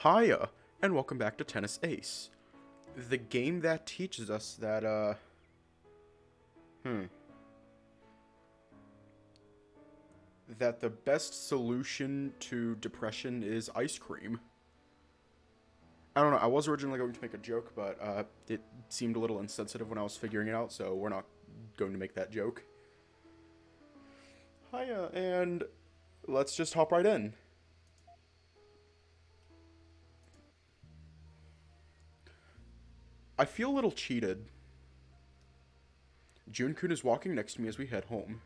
Hiya, and welcome back to Tennis Ace. The game that teaches us that, that the best solution to depression is ice cream. I don't know, I was originally going to make a joke, but, it seemed a little insensitive when I was figuring it out, so we're not going to make that joke. Hiya, and let's just hop right in. I feel a little cheated. Jun-kun is walking next to me as we head home.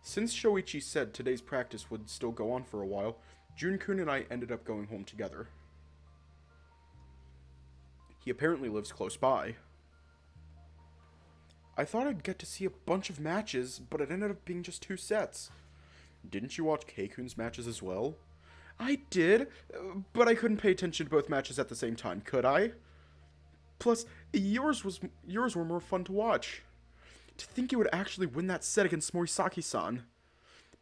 Since Shoichi said today's practice would still go on for a while, Jun-kun and I ended up going home together. He apparently lives close by. I thought I'd get to see a bunch of matches, but it ended up being just 2 sets. Didn't you watch Keikun's matches as well? I did, but I couldn't pay attention to both matches at the same time, could I? Plus, yours were more fun to watch. To think you would actually win that set against Morisaki-san.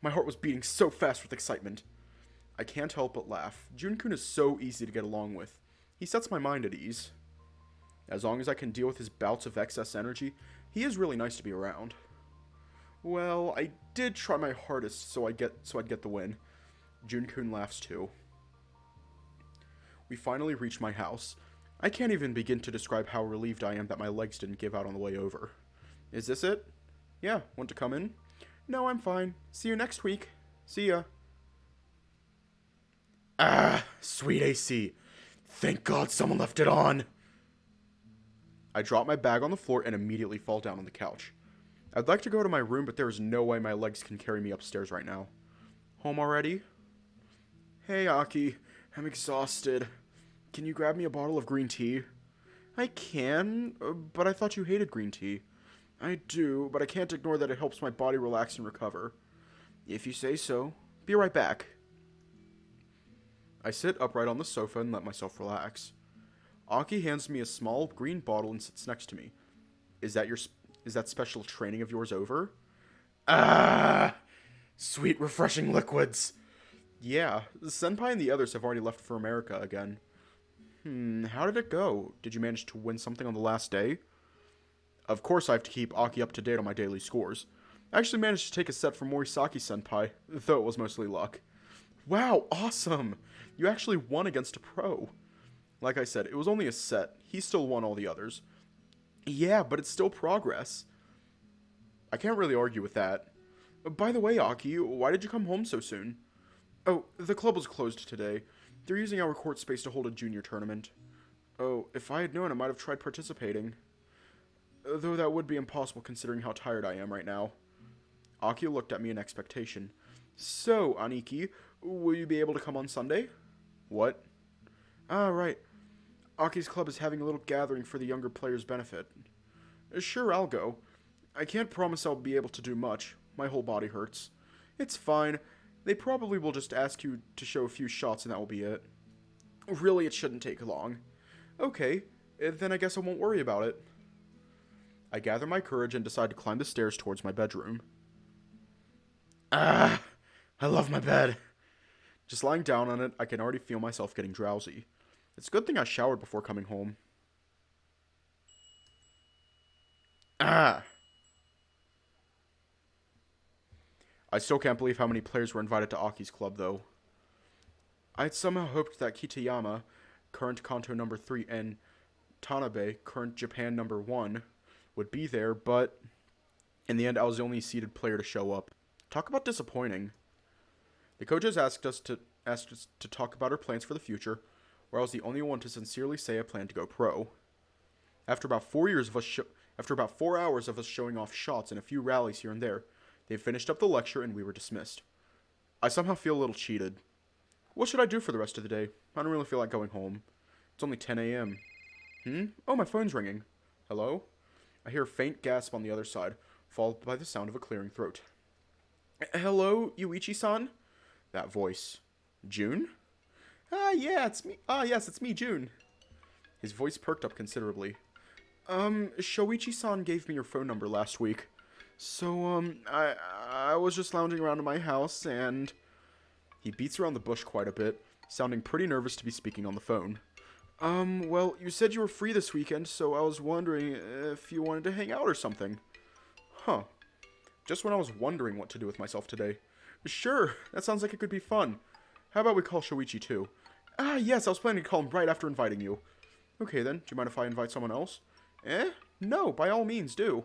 My heart was beating so fast with excitement. I can't help but laugh. Jun-kun is so easy to get along with. He sets my mind at ease. As long as I can deal with his bouts of excess energy, he is really nice to be around. Well, I did try my hardest so I'd get the win. Jun-kun laughs too. We finally reach my house. I can't even begin to describe how relieved I am that my legs didn't give out on the way over. Is this it? Yeah, want to come in? No, I'm fine. See you next week. See ya. Ah, sweet AC. Thank God someone left it on. I drop my bag on the floor and immediately fall down on the couch. I'd like to go to my room, but there is no way my legs can carry me upstairs right now. Home already? Hey, Aki. I'm exhausted. Can you grab me a bottle of green tea? I can, but I thought you hated green tea. I do, but I can't ignore that it helps my body relax and recover. If you say so. Be right back. I sit upright on the sofa and let myself relax. Aki hands me a small green bottle and sits next to me. Is that special training of yours over? Ah! Sweet, refreshing liquids. Yeah, Senpai and the others have already left for America again. How did it go? Did you manage to win something on the last day? Of course I have to keep Aki up to date on my daily scores. I actually managed to take a set from Morisaki-senpai, though it was mostly luck. Wow, awesome! You actually won against a pro. Like I said, it was only a set. He still won all the others. Yeah, but it's still progress. I can't really argue with that. By the way, Aki, why did you come home so soon? Oh, the club was closed today. They're using our court space to hold a junior tournament. Oh, if I had known, I might have tried participating. Though that would be impossible considering how tired I am right now. Aki looked at me in expectation. So, Aniki, will you be able to come on Sunday? What? Ah, right. Aki's club is having a little gathering for the younger players' benefit. Sure, I'll go. I can't promise I'll be able to do much. My whole body hurts. It's fine. They probably will just ask you to show a few shots and that will be it. Really, it shouldn't take long. Okay, then I guess I won't worry about it. I gather my courage and decide to climb the stairs towards my bedroom. Ah, I love my bed. Just lying down on it, I can already feel myself getting drowsy. It's a good thing I showered before coming home. Ah! I still can't believe how many players were invited to Aki's club, though. I'd somehow hoped that Kitayama, current Kanto number 3, and Tanabe, current Japan number 1, would be there, but in the end, I was the only seeded player to show up. Talk about disappointing. The coaches asked us to talk about our plans for the future, where I was the only one to sincerely say I plan to go pro. After about 4 hours of us showing off shots and a few rallies here and there, they finished up the lecture and we were dismissed. I somehow feel a little cheated. What should I do for the rest of the day? I don't really feel like going home. It's only 10 a.m. Oh, my phone's ringing. Hello? I hear a faint gasp on the other side, followed by the sound of a clearing throat. Hello, Yuichi-san? That voice. June? Yeah, it's me. Yes, it's me, June. His voice perked up considerably. Shoichi-san gave me your phone number last week. So, I was just lounging around in my house, and He beats around the bush quite a bit, sounding pretty nervous to be speaking on the phone. Well, you said you were free this weekend, so I was wondering if you wanted to hang out or something. Huh. Just when I was wondering what to do with myself today. Sure, that sounds like it could be fun. How about we call Shoichi too? Ah, yes, I was planning to call him right after inviting you. Okay then, do you mind if I invite someone else? No, by all means, do.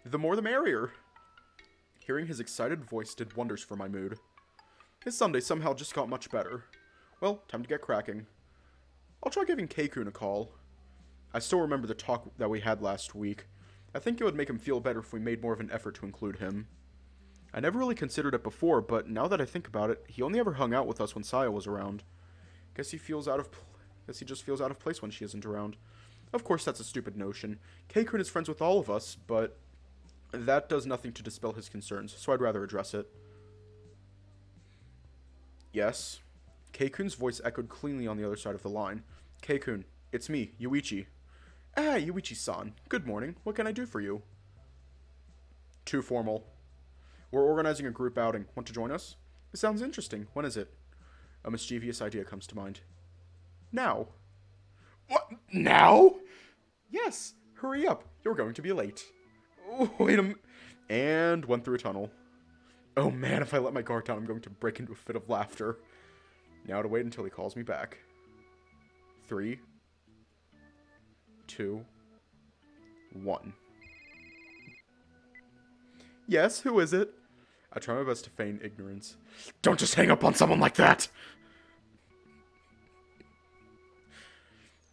The more the merrier. Hearing his excited voice did wonders for my mood. His Sunday somehow just got much better. Well, time to get cracking. I'll try giving Keikun a call. I still remember the talk that we had last week. I think it would make him feel better if we made more of an effort to include him. I never really considered it before, but now that I think about it, he only ever hung out with us when Saya was around. Guess he just feels out of place when she isn't around. Of course, that's a stupid notion. Keikun is friends with all of us, but that does nothing to dispel his concerns, so I'd rather address it. Yes. Keikun's voice echoed cleanly on the other side of the line. Keikun, it's me, Yuichi. Ah, Yuichi-san. Good morning. What can I do for you? Too formal. We're organizing a group outing. Want to join us? It sounds interesting. When is it? A mischievous idea comes to mind. Now. What? Now? Yes. Hurry up. You're going to be late. Oh, wait a minute. And went through a tunnel. Oh man, if I let my guard down, I'm going to break into a fit of laughter. Now to wait until he calls me back. 3, 2, 1. Yes, who is it? I try my best to feign ignorance. Don't just hang up on someone like that!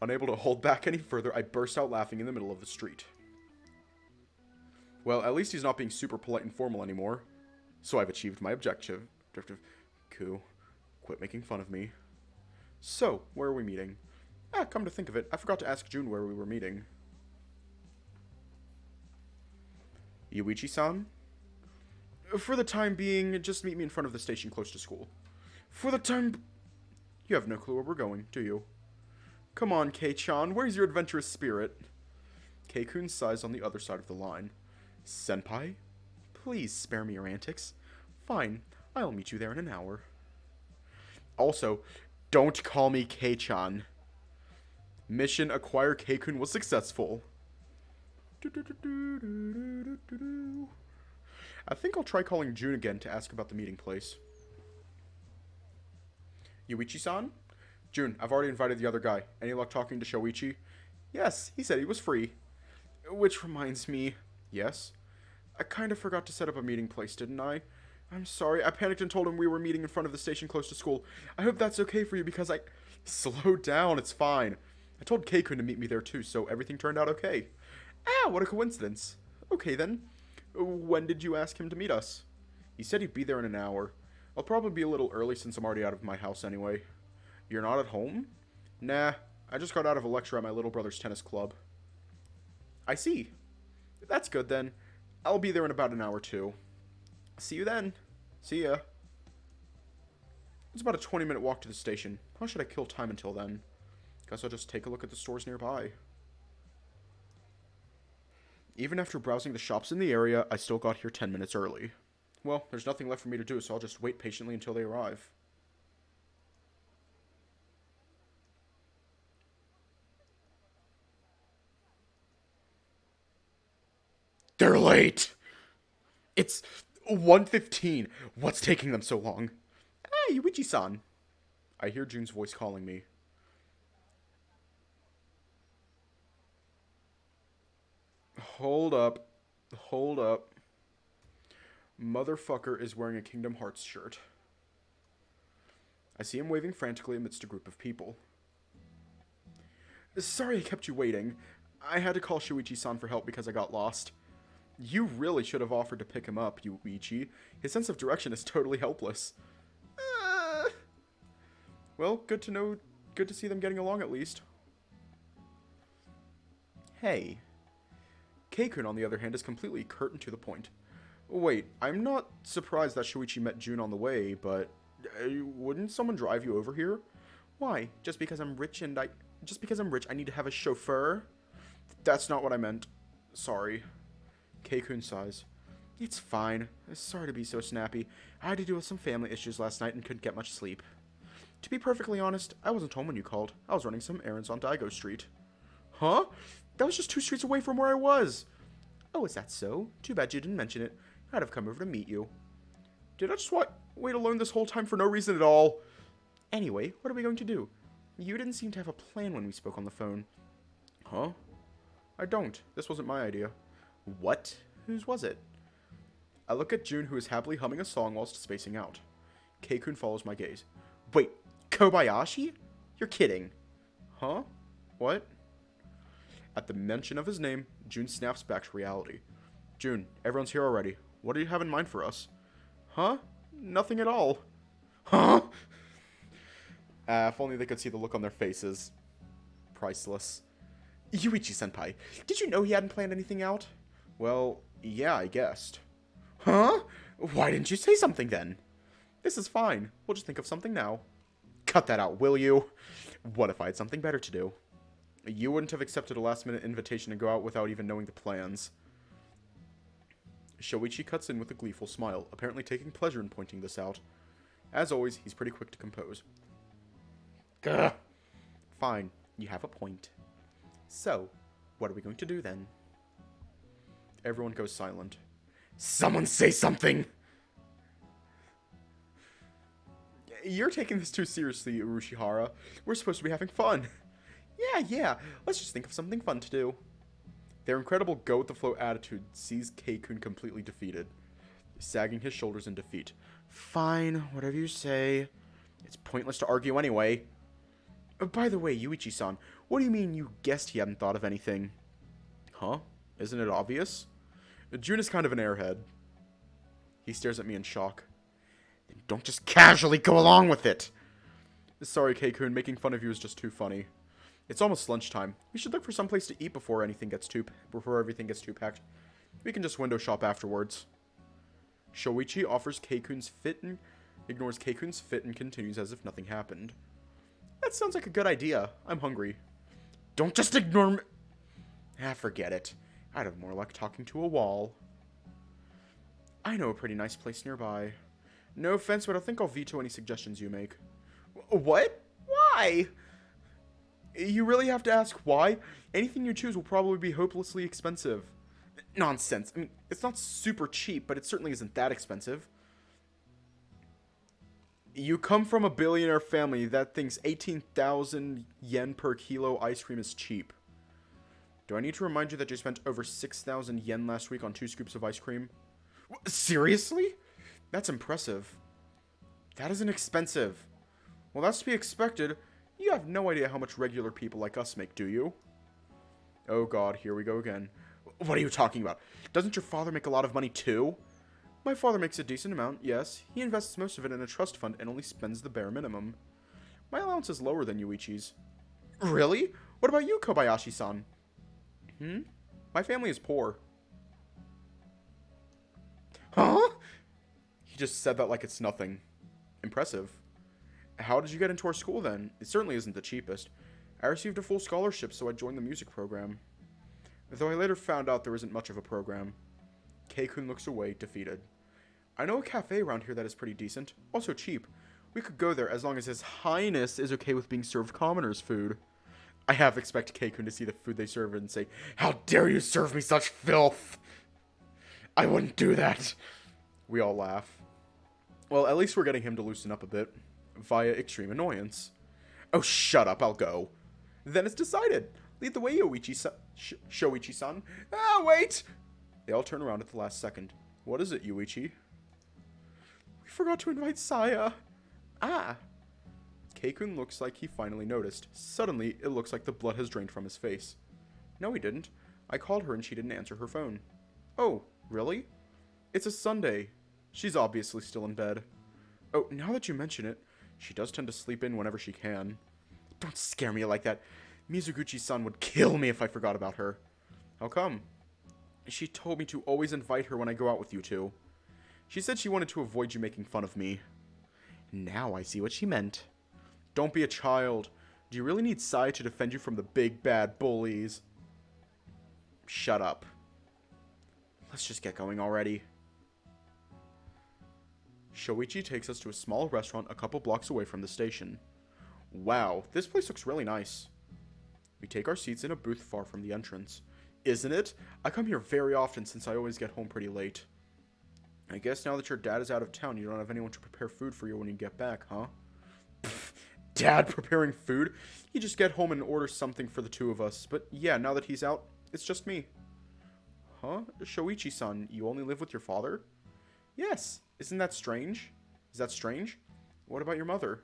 Unable to hold back any further, I burst out laughing in the middle of the street. Well, at least he's not being super polite and formal anymore. So I've achieved my objective. Cool. Quit making fun of me. So, where are we meeting? Ah, come to think of it, I forgot to ask June where we were meeting. Yuichi-san? For the time being, just meet me in front of the station close to school. For the time... You have no clue where we're going, do you? Come on, Kei-chan, where's your adventurous spirit? Keikun sighs on the other side of the line. Senpai? Please spare me your antics. Fine, I'll meet you there in an hour. Also, don't call me Kei-chan. Mission acquire Keikun was successful. I think I'll try calling June again to ask about the meeting place. Yuichi-san? June, I've already invited the other guy. Any luck talking to Shoichi? Yes, he said he was free. Which reminds me... Yes? I kind of forgot to set up a meeting place, didn't I? I'm sorry, I panicked and told him we were meeting in front of the station close to school. I hope that's okay for you because I... Slow down, it's fine. I told Keikun to meet me there too, so everything turned out okay. Ah, what a coincidence. Okay then. When did you ask him to meet us? He said he'd be there in an hour. I'll probably be a little early since I'm already out of my house anyway. You're not at home? Nah, I just got out of a lecture at my little brother's tennis club. I see. That's good then. I'll be there in about an hour too. See you then. See ya. It's about a 20-minute walk to the station. How should I kill time until then? Guess I'll just take a look at the stores nearby. Even after browsing the shops in the area, I still got here 10 minutes early. Well, there's nothing left for me to do, so I'll just wait patiently until they arrive. They're late! It's 1:15. What's taking them so long? Hey, Yuichi-san. I hear June's voice calling me. Hold up. Hold up. Motherfucker is wearing a Kingdom Hearts shirt. I see him waving frantically amidst a group of people. Sorry I kept you waiting. I had to call Shuichi-san for help because I got lost. You really should have offered to pick him up, Yuichi. His sense of direction is totally helpless. Well, good to know. Good to see them getting along at least. Hey. Keikun, on the other hand, is completely curt and to the point. Wait, I'm not surprised that Shuichi met June on the way, but wouldn't someone drive you over here? Why? Just because I'm rich, I need to have a chauffeur? That's not what I meant. Sorry. Keikun sighs. It's fine. Sorry to be so snappy. I had to deal with some family issues last night and couldn't get much sleep. To be perfectly honest, I wasn't home when you called. I was running some errands on Daigo Street. Huh? That was just 2 streets away from where I was. Oh, is that so? Too bad you didn't mention it. I'd have come over to meet you. Did I just wait alone this whole time for no reason at all? Anyway, what are we going to do? You didn't seem to have a plan when we spoke on the phone. Huh? I don't. This wasn't my idea. What? Whose was it? I look at June, who is happily humming a song whilst spacing out. Keikun follows my gaze. Wait, Kobayashi? You're kidding. Huh? What? At the mention of his name, June snaps back to reality. June, everyone's here already. What do you have in mind for us? Huh? Nothing at all. Huh? If only they could see the look on their faces. Priceless. Yuichi-senpai, did you know he hadn't planned anything out? Well, yeah, I guessed. Huh? Why didn't you say something then? This is fine. We'll just think of something now. Cut that out, will you? What if I had something better to do? You wouldn't have accepted a last-minute invitation to go out without even knowing the plans. Shoichi cuts in with a gleeful smile, apparently taking pleasure in pointing this out. As always, he's pretty quick to compose. Gah! Fine, you have a point. So, what are we going to do then? Everyone goes silent. Someone say something! You're taking this too seriously, Urushihara. We're supposed to be having fun. Yeah, let's just think of something fun to do. Their incredible go-with-the-flow attitude sees Keikun completely defeated, sagging his shoulders in defeat. Fine, whatever you say. It's pointless to argue anyway. By the way, Yuichi-san, what do you mean you guessed he hadn't thought of anything? Huh? Isn't it obvious? June is kind of an airhead. He stares at me in shock. Then don't just casually go along with it! Sorry, Keikun, making fun of you is just too funny. It's almost lunchtime. We should look for some place to eat before everything gets too packed. We can just window shop afterwards. Shoichi offers Keikun's fit and ignores Keikun's fit and continues as if nothing happened. That sounds like a good idea. I'm hungry. Don't just ignore me. Forget it. I'd have more luck talking to a wall. I know a pretty nice place nearby. No offense, but I think I'll veto any suggestions you make. What? Why? You really have to ask why? Anything you choose will probably be hopelessly expensive. Nonsense. I mean, it's not super cheap, but it certainly isn't that expensive. You come from a billionaire family that thinks 18,000 yen per kilo ice cream is cheap. Do I need to remind you that you spent over 6,000 yen last week on 2 scoops of ice cream? Seriously? That's impressive. That isn't expensive. Well, that's to be expected. You have no idea how much regular people like us make, do you? Oh god, here we go again. What are you talking about? Doesn't your father make a lot of money too? My father makes a decent amount, yes. He invests most of it in a trust fund and only spends the bare minimum. My allowance is lower than Yuichi's. Really? What about you, Kobayashi-san? My family is poor. Huh? He just said that like it's nothing. Impressive. How did you get into our school then? It certainly isn't the cheapest. I received a full scholarship, so I joined the music program. Though I later found out there isn't much of a program. Keikun looks away, defeated. I know a cafe around here that is pretty decent. Also cheap. We could go there as long as His Highness is okay with being served commoners' food. I half expect Keikun to see the food they serve and say, "How dare you serve me such filth!" I wouldn't do that. We all laugh. Well, at least we're getting him to loosen up a bit. Via extreme annoyance. Oh, shut up, I'll go. Then it's decided. Lead the way, Shoichi-san. Wait! They all turn around at the last second. What is it, Yuichi? We forgot to invite Saya. Keikun looks like he finally noticed. Suddenly, it looks like the blood has drained from his face. No, he didn't. I called her and she didn't answer her phone. Oh, really? It's a Sunday. She's obviously still in bed. Oh, now that you mention it, she does tend to sleep in whenever she can. Don't scare me like that. Mizuguchi-san would kill me if I forgot about her. How come? She told me to always invite her when I go out with you two. She said she wanted to avoid you making fun of me. Now I see what she meant. Don't be a child. Do you really need Sai to defend you from the big bad bullies? Shut up. Let's just get going already. Shoichi takes us to a small restaurant a couple blocks away from the station. Wow, this place looks really nice. We take our seats in a booth far from the entrance. Isn't it? I come here very often since I always get home pretty late. I guess now that your dad is out of town, you don't have anyone to prepare food for you when you get back, huh? Pfft, Dad preparing food? You just get home and order something for the two of us. But yeah, now that he's out, it's just me. Huh? Shoichi-san, you only live with your father? Yes. Isn't that strange? Is that strange? What about your mother?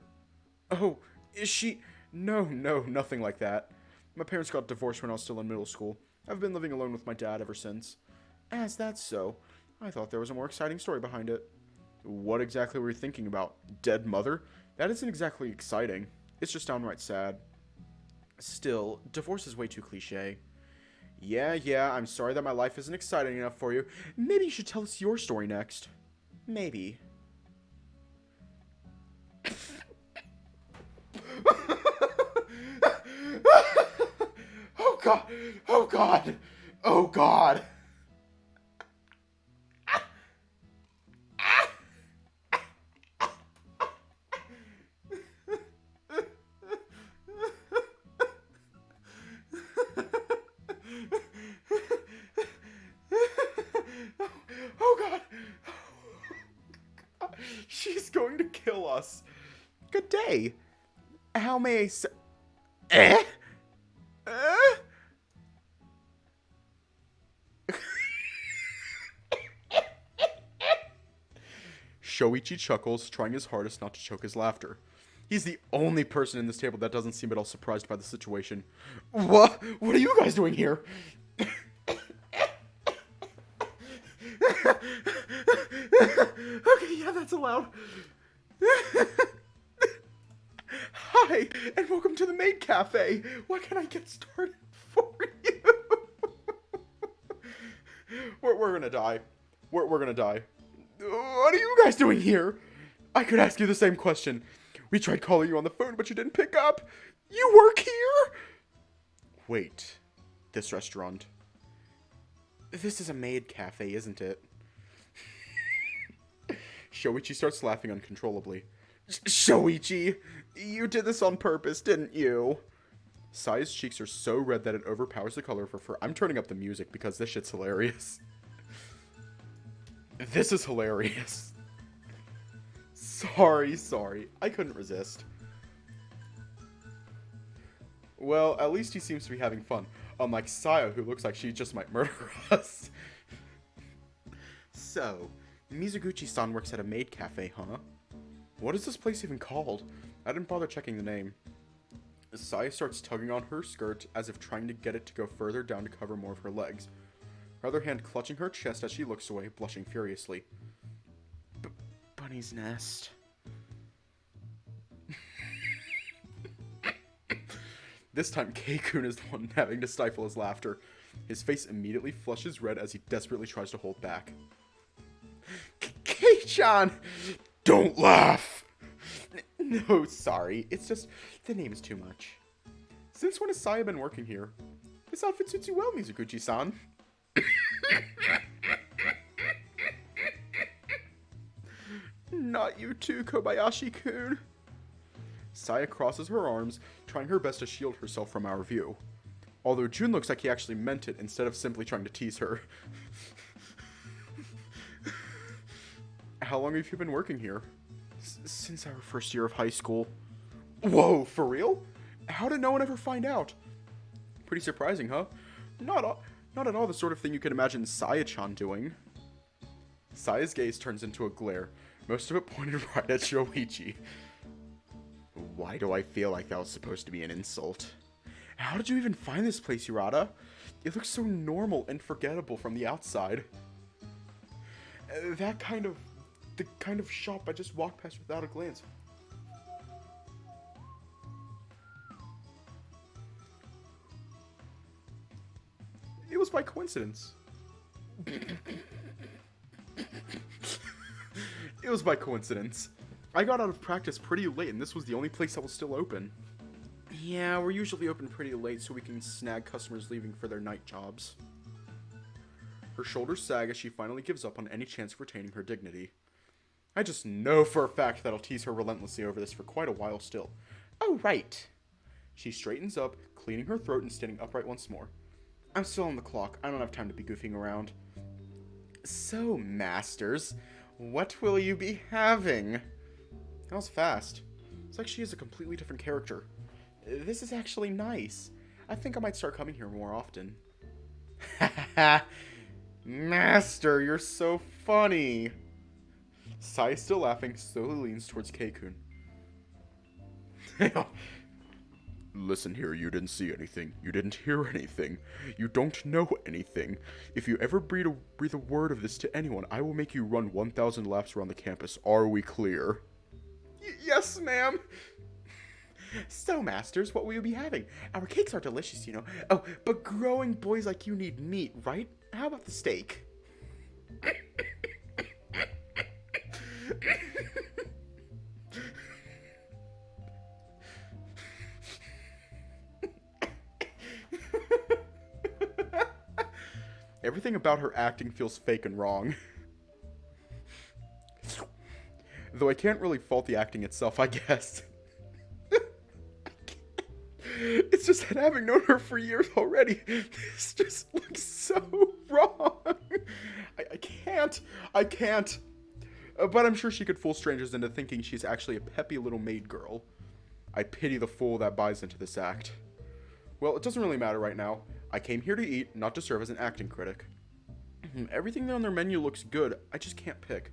Oh, is she... No, nothing like that. My parents got divorced when I was still in middle school. I've been living alone with my dad ever since. As that's so, I thought there was a more exciting story behind it. What exactly were you thinking about? Dead mother? That isn't exactly exciting. It's just downright sad. Still, divorce is way too cliche. Yeah, I'm sorry that my life isn't exciting enough for you. Maybe you should tell us your story next. Maybe. Oh god! Oh god! Oh god! Oh god! She's going to kill us. Good day. How may I say... Eh? Shoichi chuckles, trying his hardest not to choke his laughter. He's the only person in this table that doesn't seem at all surprised by the situation. What? What are you guys doing here? Okay, yeah, that's allowed. Hi, and welcome to the Maid Cafe. What can I get started for you? We're gonna die. We're gonna die. What are you guys doing here? I could ask you the same question. We tried calling you on the phone, but you didn't pick up. You work here? Wait, this restaurant. This is a maid cafe, isn't it? Shoichi starts laughing uncontrollably. Shoichi, you did this on purpose, didn't you? Sai's cheeks are so red that it overpowers the color of her fur. I'm turning up the music because this shit's hilarious. This is hilarious. Sorry. I couldn't resist. Well, at least he seems to be having fun. Unlike Saya, who looks like she just might murder us. So, Mizuguchi-san works at a maid cafe, huh? What is this place even called? I didn't bother checking the name. Saya starts tugging on her skirt as if trying to get it to go further down to cover more of her legs. Her other hand clutching her chest as she looks away, blushing furiously. Bunny's nest. This time, Keikun is the one having to stifle his laughter. His face immediately flushes red as he desperately tries to hold back. Kei-chan! Don't laugh! No, sorry. It's just, the name is too much. Since when has Saya been working here? This outfit suits you well, Mizuguchi-san. Not you too, Kobayashi-kun. Saya crosses her arms, trying her best to shield herself from our view. Although Jun looks like he actually meant it instead of simply trying to tease her. How long have you been working here? Since our first year of high school. Whoa, for real? How did no one ever find out? Pretty surprising, huh? Not at all the sort of thing you could imagine Saya-chan doing. Saya's gaze turns into a glare, most of it pointed right at Shoichi. Why do I feel like that was supposed to be an insult? How did you even find this place, Yurata? It looks so normal and forgettable from the outside. The kind of shop I just walked past without a glance. It was by coincidence. It was by coincidence. I got out of practice pretty late and this was the only place that was still open. Yeah, we're usually open pretty late so we can snag customers leaving for their night jobs. Her shoulders sag as she finally gives up on any chance of retaining her dignity. I just know for a fact that I'll tease her relentlessly over this for quite a while still. Oh, right. She straightens up, cleaning her throat and standing upright once more. I'm still on the clock. I don't have time to be goofing around. So, Masters, what will you be having? That was fast. It's like she is a completely different character. This is actually nice. I think I might start coming here more often. Ha Master, you're so funny. Sai, still laughing, slowly leans towards Keikun. Listen here, you didn't see anything. You didn't hear anything. You don't know anything. If you ever breathe a word of this to anyone, I will make you run 1,000 laps around the campus. Are we clear? Yes, ma'am. So, Masters, what will you be having? Our cakes are delicious, you know. Oh, but growing boys like you need meat, right? How about the steak? Everything about her acting feels fake and wrong. Though I can't really fault the acting itself, I guess. It's just that having known her for years already, this just looks so wrong. I can't. But I'm sure she could fool strangers into thinking she's actually a peppy little maid girl. I pity the fool that buys into this act. Well, it doesn't really matter right now. I came here to eat, not to serve as an acting critic. Everything on their menu looks good, I just can't pick.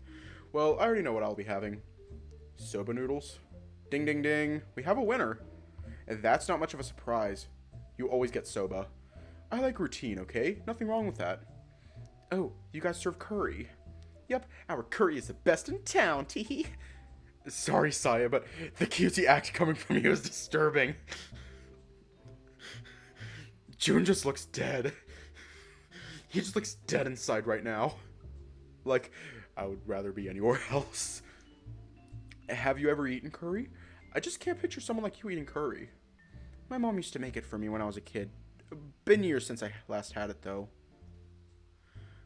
Well, I already know what I'll be having. Soba noodles. Ding ding ding, we have a winner. And that's not much of a surprise. You always get soba. I like routine, okay? Nothing wrong with that. Oh, you guys serve curry. Yep, our curry is the best in town, teehee. Sorry, Saya, but the cutesy act coming from you is disturbing. June just looks dead. He just looks dead inside right now. Like, I would rather be anywhere else. Have you ever eaten curry? I just can't picture someone like you eating curry. My mom used to make it for me when I was a kid. Been years since I last had it, though.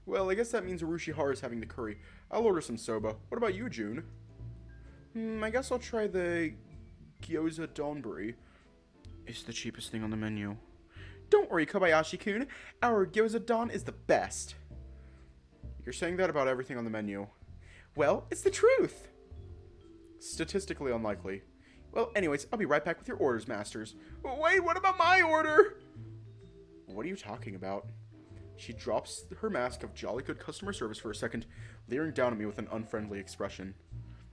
Well, I guess that means Urushihara is having the curry. I'll order some soba. What about you, June? I guess I'll try the gyoza donburi. It's the cheapest thing on the menu. Don't worry, Kobayashi-kun. Our gyoza don is the best. You're saying that about everything on the menu. Well, it's the truth. Statistically unlikely. Well, anyways, I'll be right back with your orders, Masters. Wait, what about my order? What are you talking about? She drops her mask of jolly good customer service for a second, leering down at me with an unfriendly expression.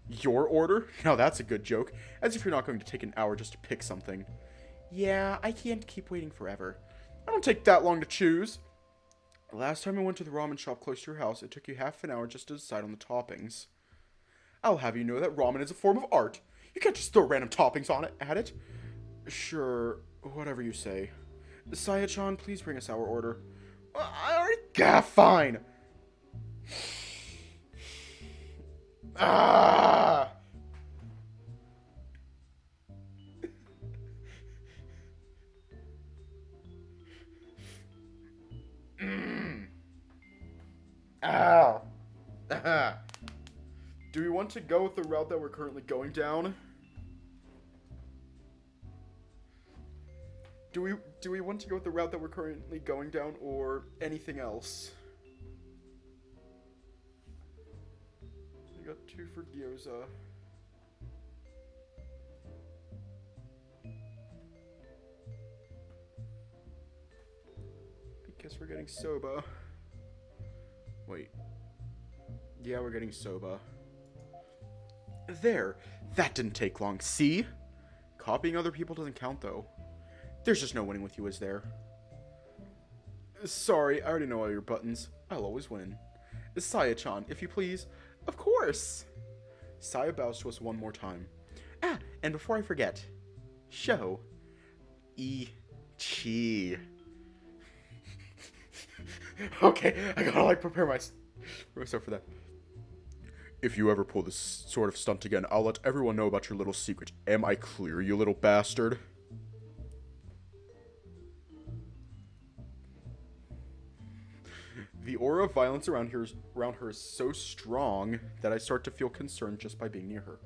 Your order? Now that's a good joke. As if you're not going to take an hour just to pick something. Yeah, I can't keep waiting forever. I don't take that long to choose. Last time I went to the ramen shop close to your house, it took you half an hour just to decide on the toppings. I'll have you know that ramen is a form of art. You can't just throw random toppings on it, at it. Sure, whatever you say. Saya-chan, please bring us our order. I already... Ah, fine. Ah! Ow. Do we want to go with the route that we're currently going down? Do we want to go with the route that we're currently going down, or anything else? I got 2 for gyoza. I guess we're getting soba. Wait. Yeah, we're getting soba. There. That didn't take long. See? Copying other people doesn't count, though. There's just no winning with you, is there? Sorry, I already know all your buttons. I'll always win. Saya-chan, if you please. Of course! Saya bows to us one more time. Ah, and before I forget. Show. Ichi. Okay, I gotta, prepare myself for that. If you ever pull this sort of stunt again, I'll let everyone know about your little secret. Am I clear, you little bastard? The aura of violence around her is so strong that I start to feel concerned just by being near her.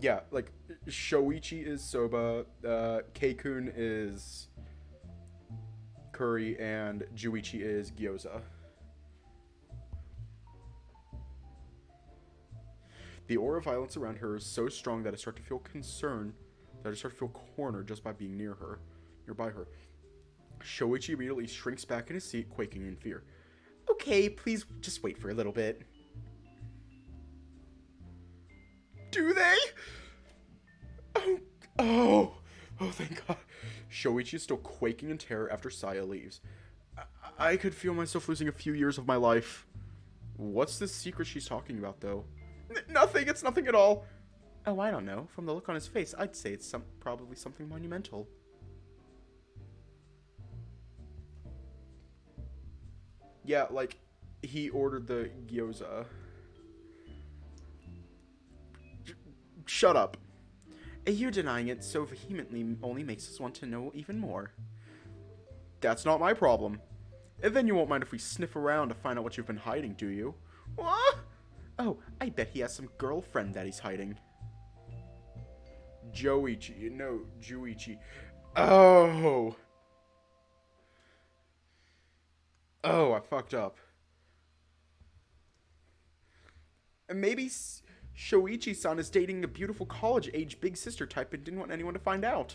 Yeah, like, Shoichi is soba, Keikun is curry, and Juichi is gyoza. The aura of violence around her is so strong that I start to feel concerned, that I start to feel cornered just by being nearby her. Shoichi immediately shrinks back in his seat, quaking in fear. Okay, please just wait for a little bit. Do they? Oh, thank God. Shoichi is still quaking in terror after Saya leaves. I could feel myself losing a few years of my life. What's this secret she's talking about, though? Nothing, it's nothing at all. Oh, I don't know. From the look on his face, I'd say it's probably something monumental. Yeah, like, he ordered the gyoza. Shut up. You denying it so vehemently only makes us want to know even more. That's not my problem. And then you won't mind if we sniff around to find out what you've been hiding, do you? What? Oh, I bet he has some girlfriend that he's hiding. Joichi. No, Juichi. Oh, I fucked up. And maybe Shoichi-san is dating a beautiful college-age big sister type and didn't want anyone to find out.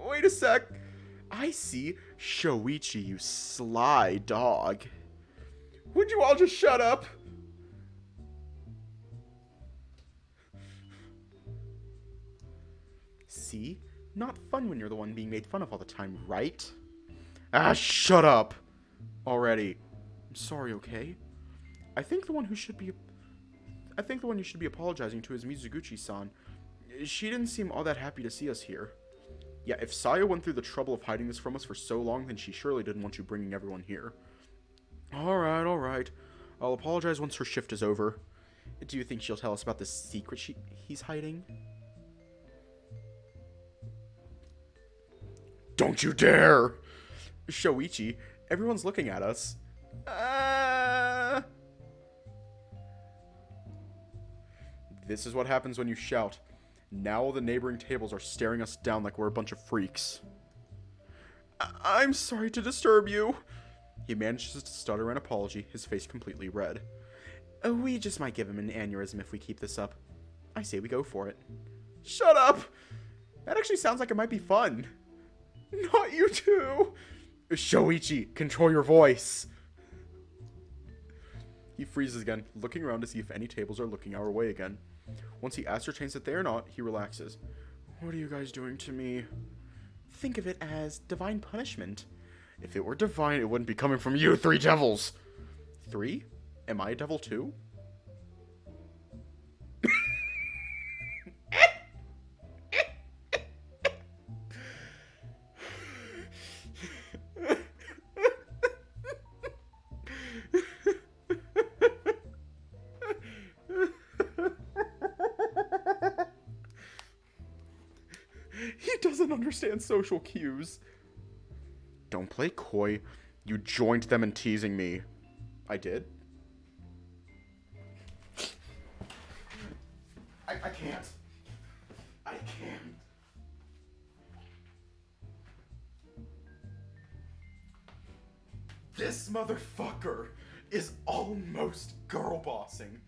Wait a sec. I see. Shoichi, you sly dog. Would you all just shut up? See? Not fun when you're the one being made fun of all the time, right? Ah, shut up! Already. I'm sorry, okay? I think the one you should be apologizing to is Mizuguchi-san. She didn't seem all that happy to see us here. Yeah, if Saya went through the trouble of hiding this from us for so long, then she surely didn't want you bringing everyone here. Alright. I'll apologize once her shift is over. Do you think she'll tell us about the secret he's hiding? Don't you dare! Shoichi, everyone's looking at us. This is what happens when you shout. Now all the neighboring tables are staring us down like we're a bunch of freaks. I'm sorry to disturb you. He manages to stutter an apology, his face completely red. We just might give him an aneurysm if we keep this up. I say we go for it. Shut up! That actually sounds like it might be fun. Not you too! Shoichi, control your voice. He freezes again, looking around to see if any tables are looking our way again. Once he ascertains that they are not, he relaxes. What are you guys doing to me? Think of it as divine punishment. If it were divine, it wouldn't be coming from you, three devils. 3? Am I a devil too? He doesn't understand social cues. Don't play coy. You joined them in teasing me. I did? I can't. I can't. This motherfucker is almost girl bossing.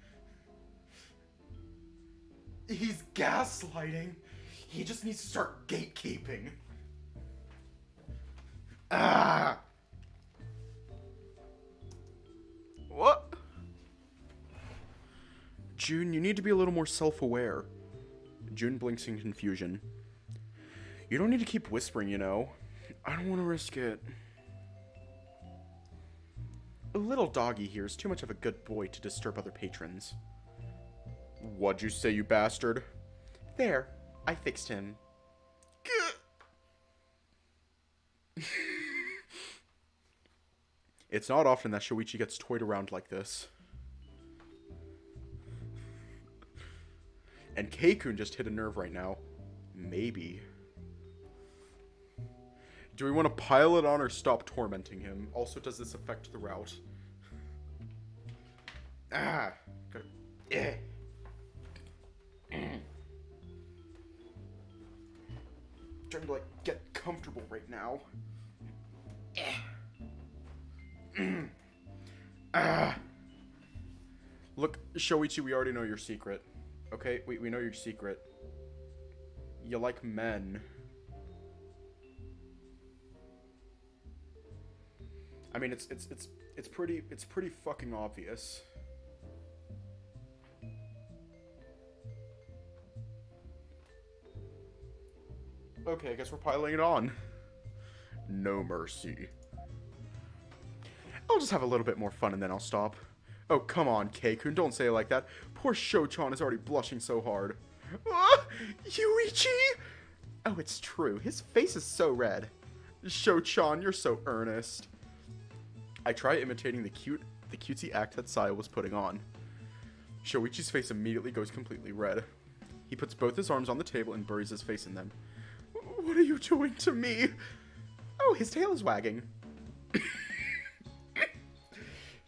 He's gaslighting. He just needs to start gatekeeping. Ah! What? June, you need to be a little more self-aware. June blinks in confusion. You don't need to keep whispering, you know. I don't want to risk it. A little doggy here is too much of a good boy to disturb other patrons. What'd you say, you bastard? There. I fixed him. It's not often that Shoichi gets toyed around like this. And Keikun just hit a nerve right now. Maybe. Do we want to pile it on or stop tormenting him? Also, does this affect the route? Ah. Yeah. Trying to, like, get comfortable right now. Look, Shoichi, we already know your secret. Okay? We know your secret. You like men. I mean, it's pretty fucking obvious. Okay, I guess we're piling it on. No mercy. I'll just have a little bit more fun and then I'll stop. Oh, come on, Kei-kun, don't say it like that. Poor Sho-chan is already blushing so hard. Ah, Yuichi! Oh, it's true. His face is so red. Sho-chan, you're so earnest. I try imitating the cutesy act that Saya was putting on. Shoichi's face immediately goes completely red. He puts both his arms on the table and buries his face in them. What are you doing to me? Oh, his tail is wagging.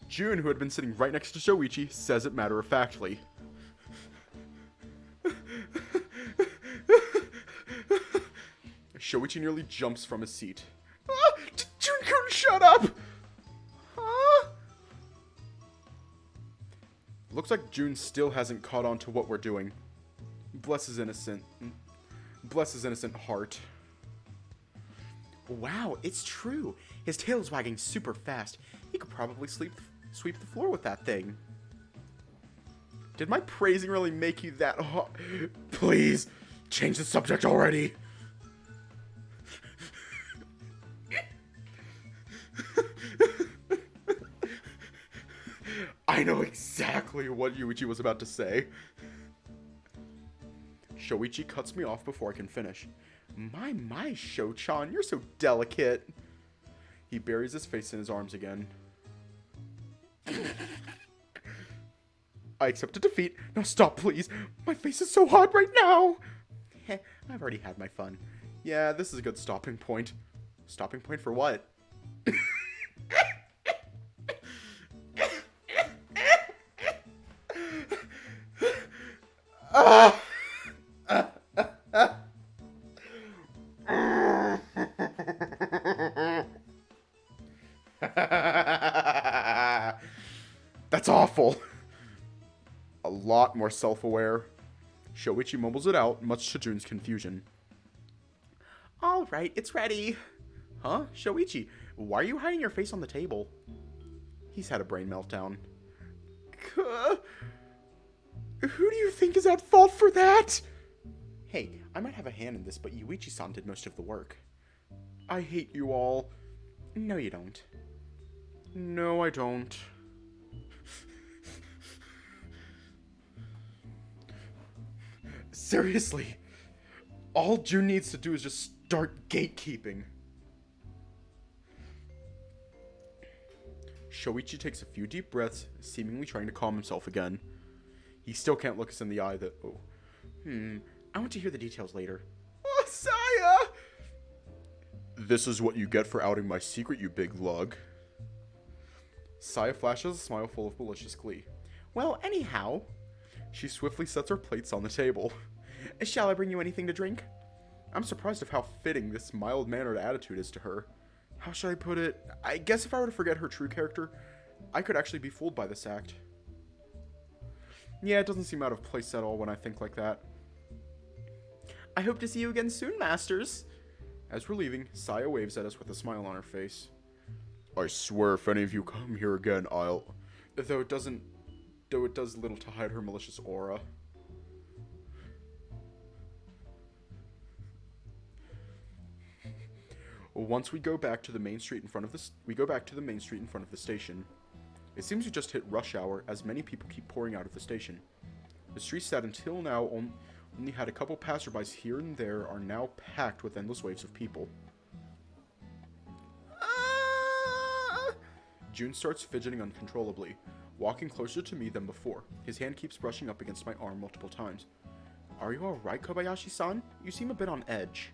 Jun, who had been sitting right next to Shoichi, says it matter-of-factly. Shoichi nearly jumps from his seat. Ah, Jun-kun, shut up! Huh? Looks like Jun still hasn't caught on to what we're doing. Bless his innocent heart. Wow, it's true. His tail is wagging super fast. He could probably sweep the floor with that thing. Did my praising really make you that hot? Please, change the subject already. I know exactly what Yuichi was about to say. Shoichi cuts me off before I can finish. My, Sho-chan, you're so delicate. He buries his face in his arms again. I accepted defeat. Now stop, please. My face is so hot right now. Heh, I've already had my fun. Yeah, this is a good stopping point. Stopping point for what? That's awful. A lot more self-aware. Shoichi mumbles it out, much to Jun's confusion. Alright, it's ready. Huh? Shoichi, why are you hiding your face on the table? He's had a brain meltdown. Who do you think is at fault for that? Hey, I might have a hand in this, but Yuichi-san did most of the work. I hate you all. No, you don't. No, I don't. Seriously, all Jun needs to do is just start gatekeeping. Shoichi takes a few deep breaths, seemingly trying to calm himself again. He still can't look us in the eye that... Oh. I want to hear the details later. Oh, Saya! This is what you get for outing my secret, you big lug. Saya flashes a smile full of malicious glee. Well, anyhow... She swiftly sets her plates on the table. Shall I bring you anything to drink? I'm surprised of how fitting this mild-mannered attitude is to her. How should I put it? I guess if I were to forget her true character, I could actually be fooled by this act. Yeah, it doesn't seem out of place at all when I think like that. I hope to see you again soon, Masters. As we're leaving, Saya waves at us with a smile on her face. I swear if any of you come here again, Though it does little to hide her malicious aura. Once we go back to the main street in front of the station. It seems we just hit rush hour as many people keep pouring out of the station. The streets that until now only had a couple passerbys here and there are now packed with endless waves of people. Jun starts fidgeting uncontrollably, walking closer to me than before. His hand keeps brushing up against my arm multiple times. Are you alright, Kobayashi-san? You seem a bit on edge.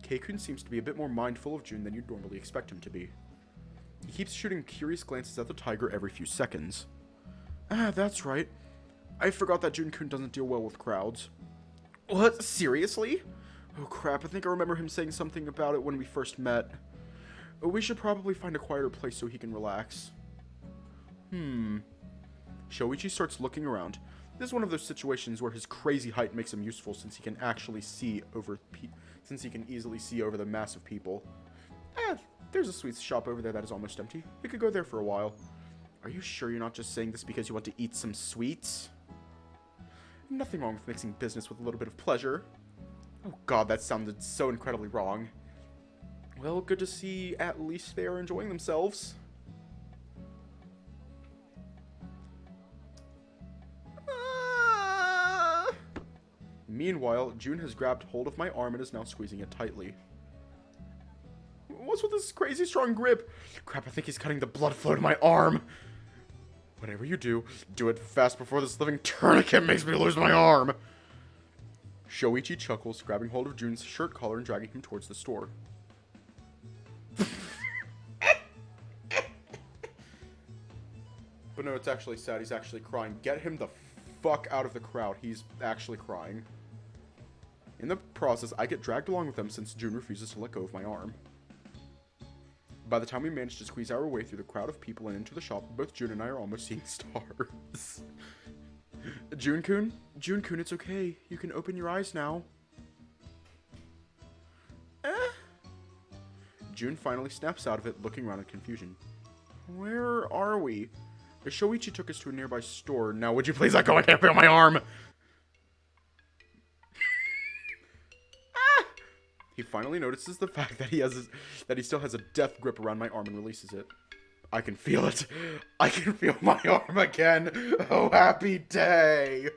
Kei-kun seems to be a bit more mindful of Jun than you'd normally expect him to be. He keeps shooting curious glances at the tiger every few seconds. Ah, that's right. I forgot that Jun-kun doesn't deal well with crowds. What? Seriously? Oh crap, I think I remember him saying something about it when we first met. We should probably find a quieter place so he can relax. Shoichi starts looking around. This is one of those situations where his crazy height makes him useful since he can actually see over easily see over the mass of people. There's a sweets shop over there that is almost empty. We could go there for a while. Are you sure you're not just saying this because you want to eat some sweets? Nothing wrong with mixing business with a little bit of pleasure. Oh god, that sounded so incredibly wrong. Well, good to see at least they are enjoying themselves. Meanwhile, June has grabbed hold of my arm and is now squeezing it tightly. What's with this crazy strong grip? Crap, I think he's cutting the blood flow to my arm. Whatever you do, do it fast before this living tourniquet makes me lose my arm. Shoichi chuckles, grabbing hold of Jun's shirt collar and dragging him towards the store. But no, it's actually sad. He's actually crying. Get him the fuck out of the crowd. He's actually crying. In the process, I get dragged along with them since Jun refuses to let go of my arm. By the time we manage to squeeze our way through the crowd of people and into the shop, both Jun and I are almost seeing stars. Jun-kun? Jun-kun, it's okay. You can open your eyes now. Jun finally snaps out of it, looking around in confusion. Where are we? Shoichi took us to a nearby store. Now, would you please let go? I can't feel my arm. He finally notices the fact that he still has a death grip around my arm and releases it. I can feel it. I can feel my arm again. Oh, happy day.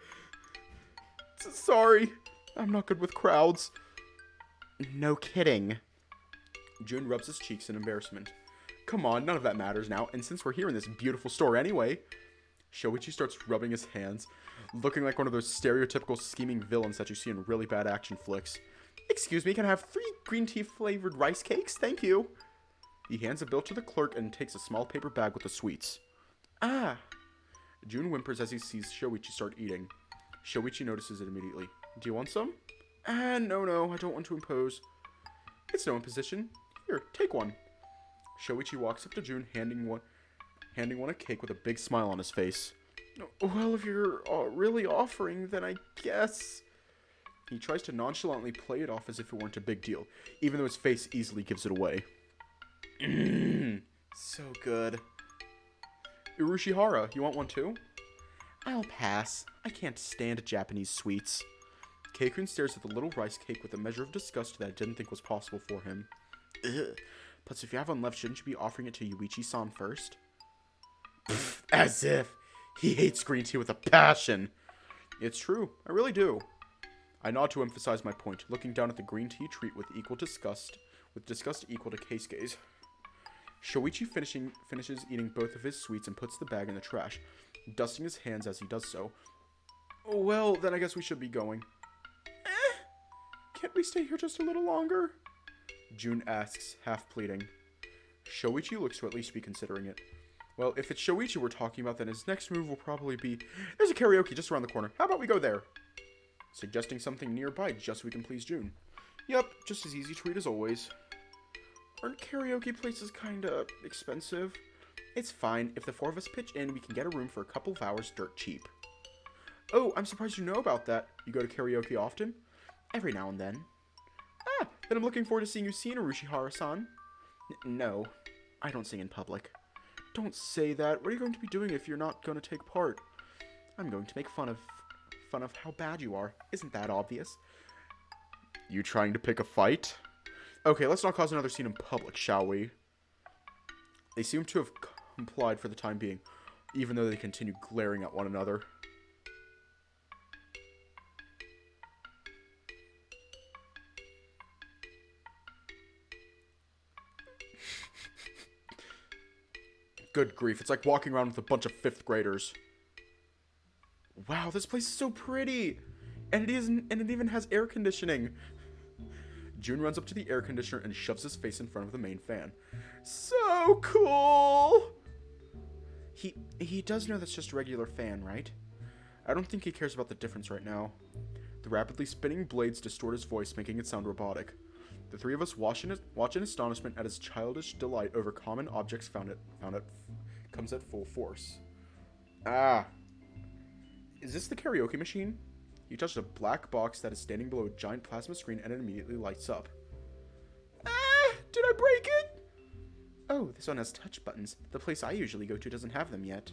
Sorry. I'm not good with crowds. No kidding. Jun rubs his cheeks in embarrassment. Come on, none of that matters now, and since we're here in this beautiful store anyway... Shoichi starts rubbing his hands, looking like one of those stereotypical scheming villains that you see in really bad action flicks. Excuse me, can I have 3 green tea flavored rice cakes? Thank you. He hands a bill to the clerk and takes a small paper bag with the sweets. Ah. Jun whimpers as he sees Shoichi start eating. Shoichi notices it immediately. Do you want some? No, I don't want to impose. It's no imposition. Here, take one. Shoichi walks up to Jun, handing one a cake with a big smile on his face. Well, if you're really offering, then I guess... He tries to nonchalantly play it off as if it weren't a big deal, even though his face easily gives it away. So good. Urushihara, you want one too? I'll pass. I can't stand Japanese sweets. Keikun stares at the little rice cake with a measure of disgust that I didn't think was possible for him. Ugh. Plus, if you have one left, shouldn't you be offering it to Yuichi-san first? Pfft, as if. He hates green tea with a passion. It's true. I really do. I nod to emphasize my point, looking down at the green tea treat with disgust equal to Keisuke's. Shoichi finishes eating both of his sweets and puts the bag in the trash, dusting his hands as he does so. Well, then I guess we should be going. Can't we stay here just a little longer? Jun asks, half pleading. Shoichi looks to at least be considering it. Well, if it's Shoichi we're talking about, then his next move will probably be, there's a karaoke just around the corner. How about we go there? Suggesting something nearby just so we can please Jun. Yep, just as easy to read as always. Aren't karaoke places kinda expensive? It's fine. If the 4 of us pitch in, we can get a room for a couple of hours dirt cheap. Oh, I'm surprised you know about that. You go to karaoke often? Every now and then. Then I'm looking forward to seeing you sing, Urushihara-san. No, I don't sing in public. Don't say that. What are you going to be doing if you're not going to take part? I'm going to make fun of how bad you are. Isn't that obvious? You trying to pick a fight? Okay, let's not cause another scene in public, shall we? They seem to have complied for the time being, even though they continue glaring at one another. Good grief, it's like walking around with a bunch of 5th graders. Wow, this place is so pretty! And it even has air conditioning. June runs up to the air conditioner and shoves his face in front of the main fan. So cool! He does know that's just a regular fan, right? I don't think he cares about the difference right now. The rapidly spinning blades distort his voice, making it sound robotic. The three of us watch in astonishment at his childish delight over common objects comes at full force. Ah. Is this the karaoke machine? You touched a black box that is standing below a giant plasma screen and it immediately lights up. Ah! Did I break it? Oh, this one has touch buttons. The place I usually go to doesn't have them yet.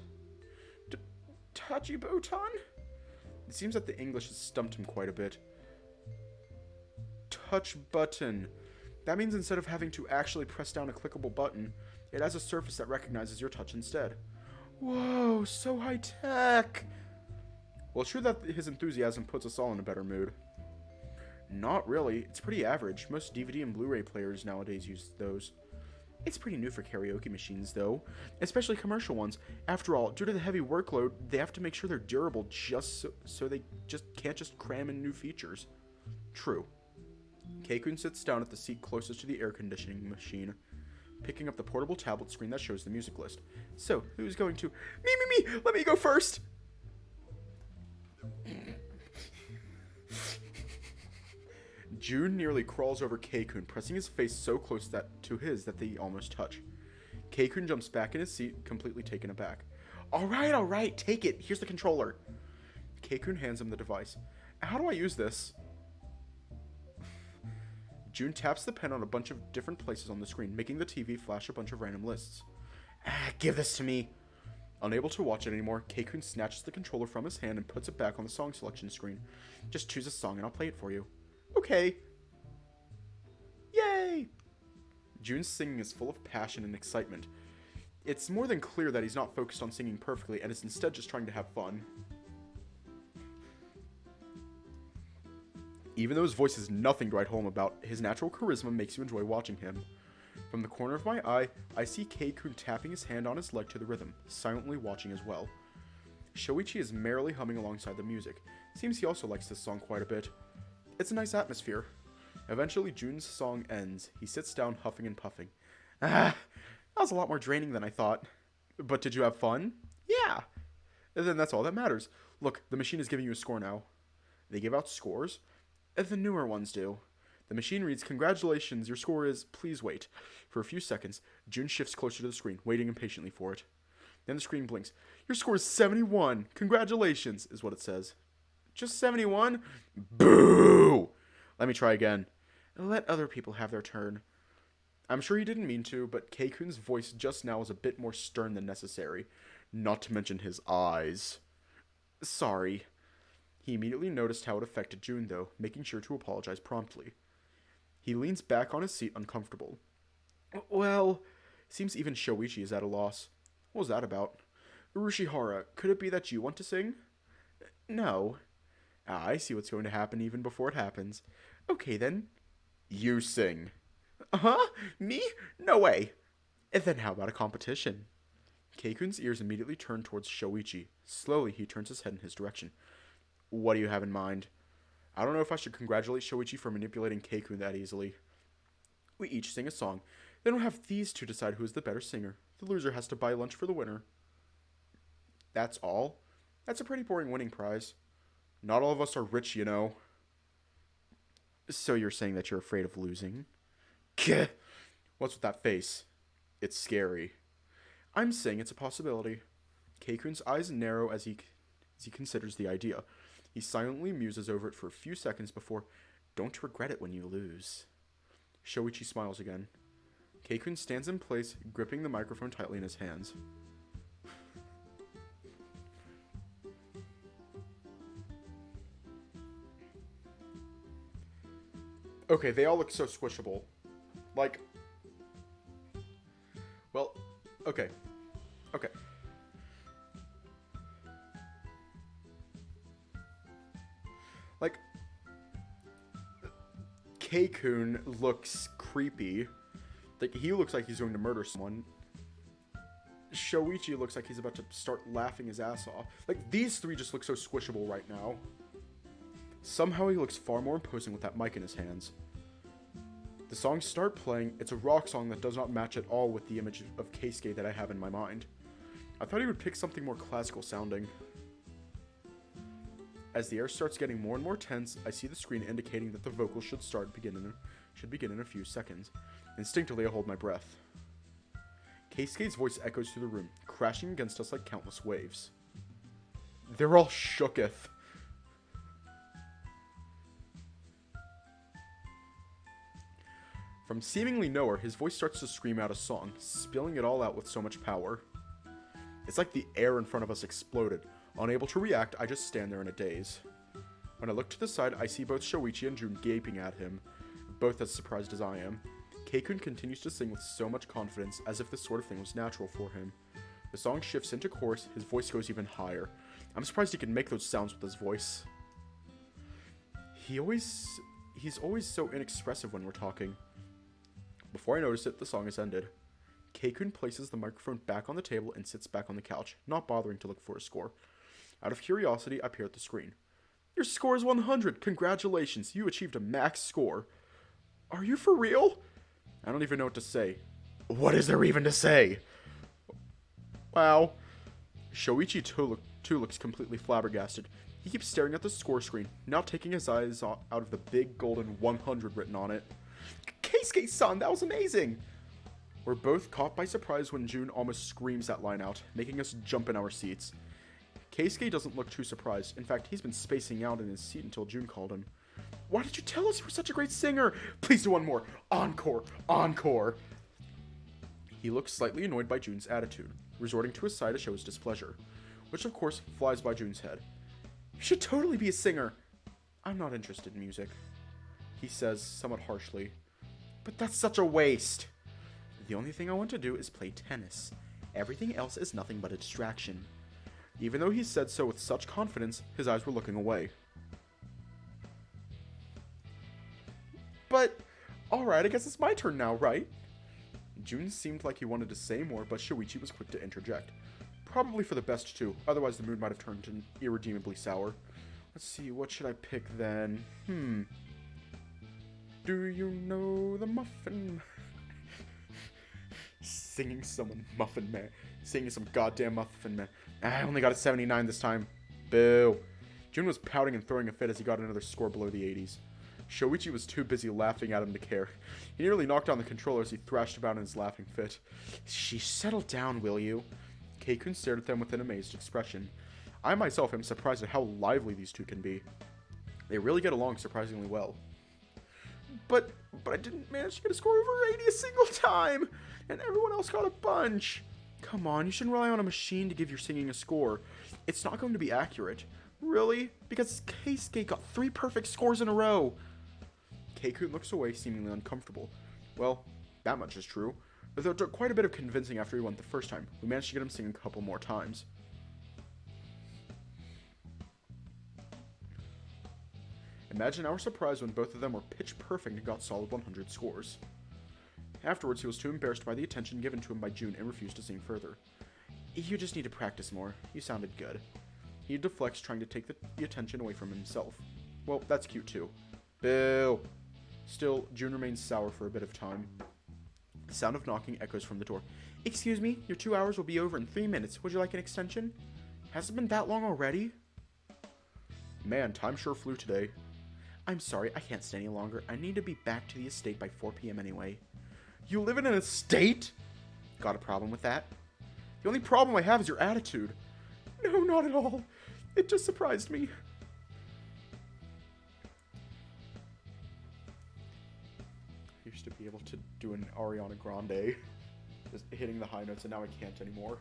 Touchy botan? It seems that the English has stumped him quite a bit. Touch button. That means instead of having to actually press down a clickable button, it has a surface that recognizes your touch instead. Whoa, so high tech! Well, it's true that his enthusiasm puts us all in a better mood. Not really. It's pretty average. Most DVD and Blu-ray players nowadays use those. It's pretty new for karaoke machines, though, especially commercial ones. After all, due to the heavy workload, they have to make sure they're durable just so they can't just cram in new features. True. Keikun sits down at the seat closest to the air conditioning machine, picking up the portable tablet screen that shows the music list. So, who's going to... Me! Let me go first! June nearly crawls over Keikun, pressing his face so close to his that they almost touch. Keikun jumps back in his seat, completely taken aback. Alright, take it. Here's the controller. Keikun hands him the device. How do I use this? June taps the pen on a bunch of different places on the screen, making the TV flash a bunch of random lists. Give this to me. Unable to watch it anymore, Keikun snatches the controller from his hand and puts it back on the song selection screen. Just choose a song and I'll play it for you. Okay. Yay! June's singing is full of passion and excitement. It's more than clear that he's not focused on singing perfectly and is instead just trying to have fun. Even though his voice is nothing to write home about, his natural charisma makes you enjoy watching him. From the corner of my eye, I see Keikun tapping his hand on his leg to the rhythm, silently watching as well. Shoichi is merrily humming alongside the music. Seems he also likes this song quite a bit. It's a nice atmosphere. Eventually, June's song ends. He sits down, huffing and puffing. That was a lot more draining than I thought. But did you have fun? Yeah. Then that's all that matters. Look, the machine is giving you a score now. They give out scores? The newer ones do. The machine reads, "Congratulations, your score is..." Please wait. For a few seconds, June shifts closer to the screen, waiting impatiently for it. Then the screen blinks. "Your score is 71. Congratulations," is what it says. Just 71? Boo! Let me try again. Let other people have their turn. I'm sure he didn't mean to, but Keikun's voice just now was a bit more stern than necessary. Not to mention his eyes. Sorry. He immediately noticed how it affected June, though, making sure to apologize promptly. He leans back on his seat, uncomfortable. Well, seems even Shoichi is at a loss. What was that about? Urushihara, could it be that you want to sing? No. I see what's going to happen even before it happens. Okay, then. You sing. Huh? Me? No way. Then how about a competition? Keikun's ears immediately turn towards Shoichi. Slowly, he turns his head in his direction. What do you have in mind? I don't know if I should congratulate Shoichi for manipulating Keikun that easily. We each sing a song. Then we'll have these two decide who is the better singer. The loser has to buy lunch for the winner. That's all? That's a pretty boring winning prize. Not all of us are rich, you know. So you're saying that you're afraid of losing? Keh! What's with that face? It's scary. I'm saying it's a possibility. Keikun's eyes narrow as he considers the idea. He silently muses over it for a few seconds before, "Don't regret it when you lose." Shoichi smiles again. Keikun stands in place, gripping the microphone tightly in his hands. Okay, they all look so squishable. Like... Well, okay. Okay. Like... Keikun looks creepy. Like, he looks like he's going to murder someone. Shoichi looks like he's about to start laughing his ass off. Like, these three just look so squishable right now. Somehow he looks far more imposing with that mic in his hands. The songs start playing. It's a rock song that does not match at all with the image of Keisuke that I have in my mind. I thought he would pick something more classical sounding. As the air starts getting more and more tense, I see the screen indicating that the vocals should begin in a few seconds. Instinctively, I hold my breath. Keisuke's voice echoes through the room, crashing against us like countless waves. They're all shooketh. From seemingly nowhere, his voice starts to scream out a song, spilling it all out with so much power. It's like the air in front of us exploded. Unable to react, I just stand there in a daze. When I look to the side, I see both Shoichi and Jun gaping at him, both as surprised as I am. Keikun continues to sing with so much confidence, as if this sort of thing was natural for him. The song shifts into chorus, his voice goes even higher. I'm surprised he can make those sounds with his voice. He's always so inexpressive when we're talking. Before I notice it, the song has ended. Keikun places the microphone back on the table and sits back on the couch, not bothering to look for a score. Out of curiosity, I peer at the screen. Your score is 100! Congratulations, you achieved a max score. Are you for real? I don't even know what to say. What is there even to say? Wow. Shoichi too looks completely flabbergasted. He keeps staring at the score screen, not taking his eyes out of the big golden 100 written on it. Keisuke-san, that was amazing! We're both caught by surprise when Jun almost screams that line out, making us jump in our seats. Keisuke doesn't look too surprised. In fact, he's been spacing out in his seat until Jun called him. Why did you tell us you were such a great singer? Please do one more. Encore! Encore! He looks slightly annoyed by Jun's attitude, resorting to his side to show his displeasure, which of course flies by Jun's head. You should totally be a singer. I'm not interested in music, he says somewhat harshly. But that's such a waste. The only thing I want to do is play tennis. Everything else is nothing but a distraction. Even though he said so with such confidence, his eyes were looking away. But, alright, I guess it's my turn now, right? Jun seemed like he wanted to say more, but Shoichi was quick to interject. Probably for the best, too, otherwise the mood might have turned irredeemably sour. Let's see, what should I pick then? Do you know the Muffin? Singing some Muffin Man. Singing some goddamn Muffin Man. I only got a 79 this time. Boo. Jun was pouting and throwing a fit as he got another score below the 80s. Shoichi was too busy laughing at him to care. He nearly knocked down the controller as he thrashed about in his laughing fit. Sheesh, settle down, will you? Keikun stared at them with an amazed expression. I myself am surprised at how lively these two can be. They really get along surprisingly well. But I didn't manage to get a score over 80 a single time, and everyone else got a bunch. Come on, you shouldn't rely on a machine to give your singing a score. It's not going to be accurate. Really? Because Keisuke got 3 perfect scores in a row. Keikun looks away, seemingly uncomfortable. Well, that much is true. Though it took quite a bit of convincing after he went the first time. We managed to get him singing a couple more times. Imagine our surprise when both of them were pitch perfect and got solid 100 scores. Afterwards, he was too embarrassed by the attention given to him by Jun and refused to sing further. You just need to practice more. You sounded good. He deflects, trying to take the attention away from himself. Well, that's cute too. Boo! Still, Jun remains sour for a bit of time. The sound of knocking echoes from the door. Excuse me, your 2 hours will be over in 3 minutes. Would you like an extension? Has it been that long already? Man, time sure flew today. I'm sorry, I can't stay any longer. I need to be back to the estate by 4 p.m. anyway. You live in an estate? Got a problem with that? The only problem I have is your attitude. No, not at all. It just surprised me. I used to be able to do an Ariana Grande, just hitting the high notes, and now I can't anymore.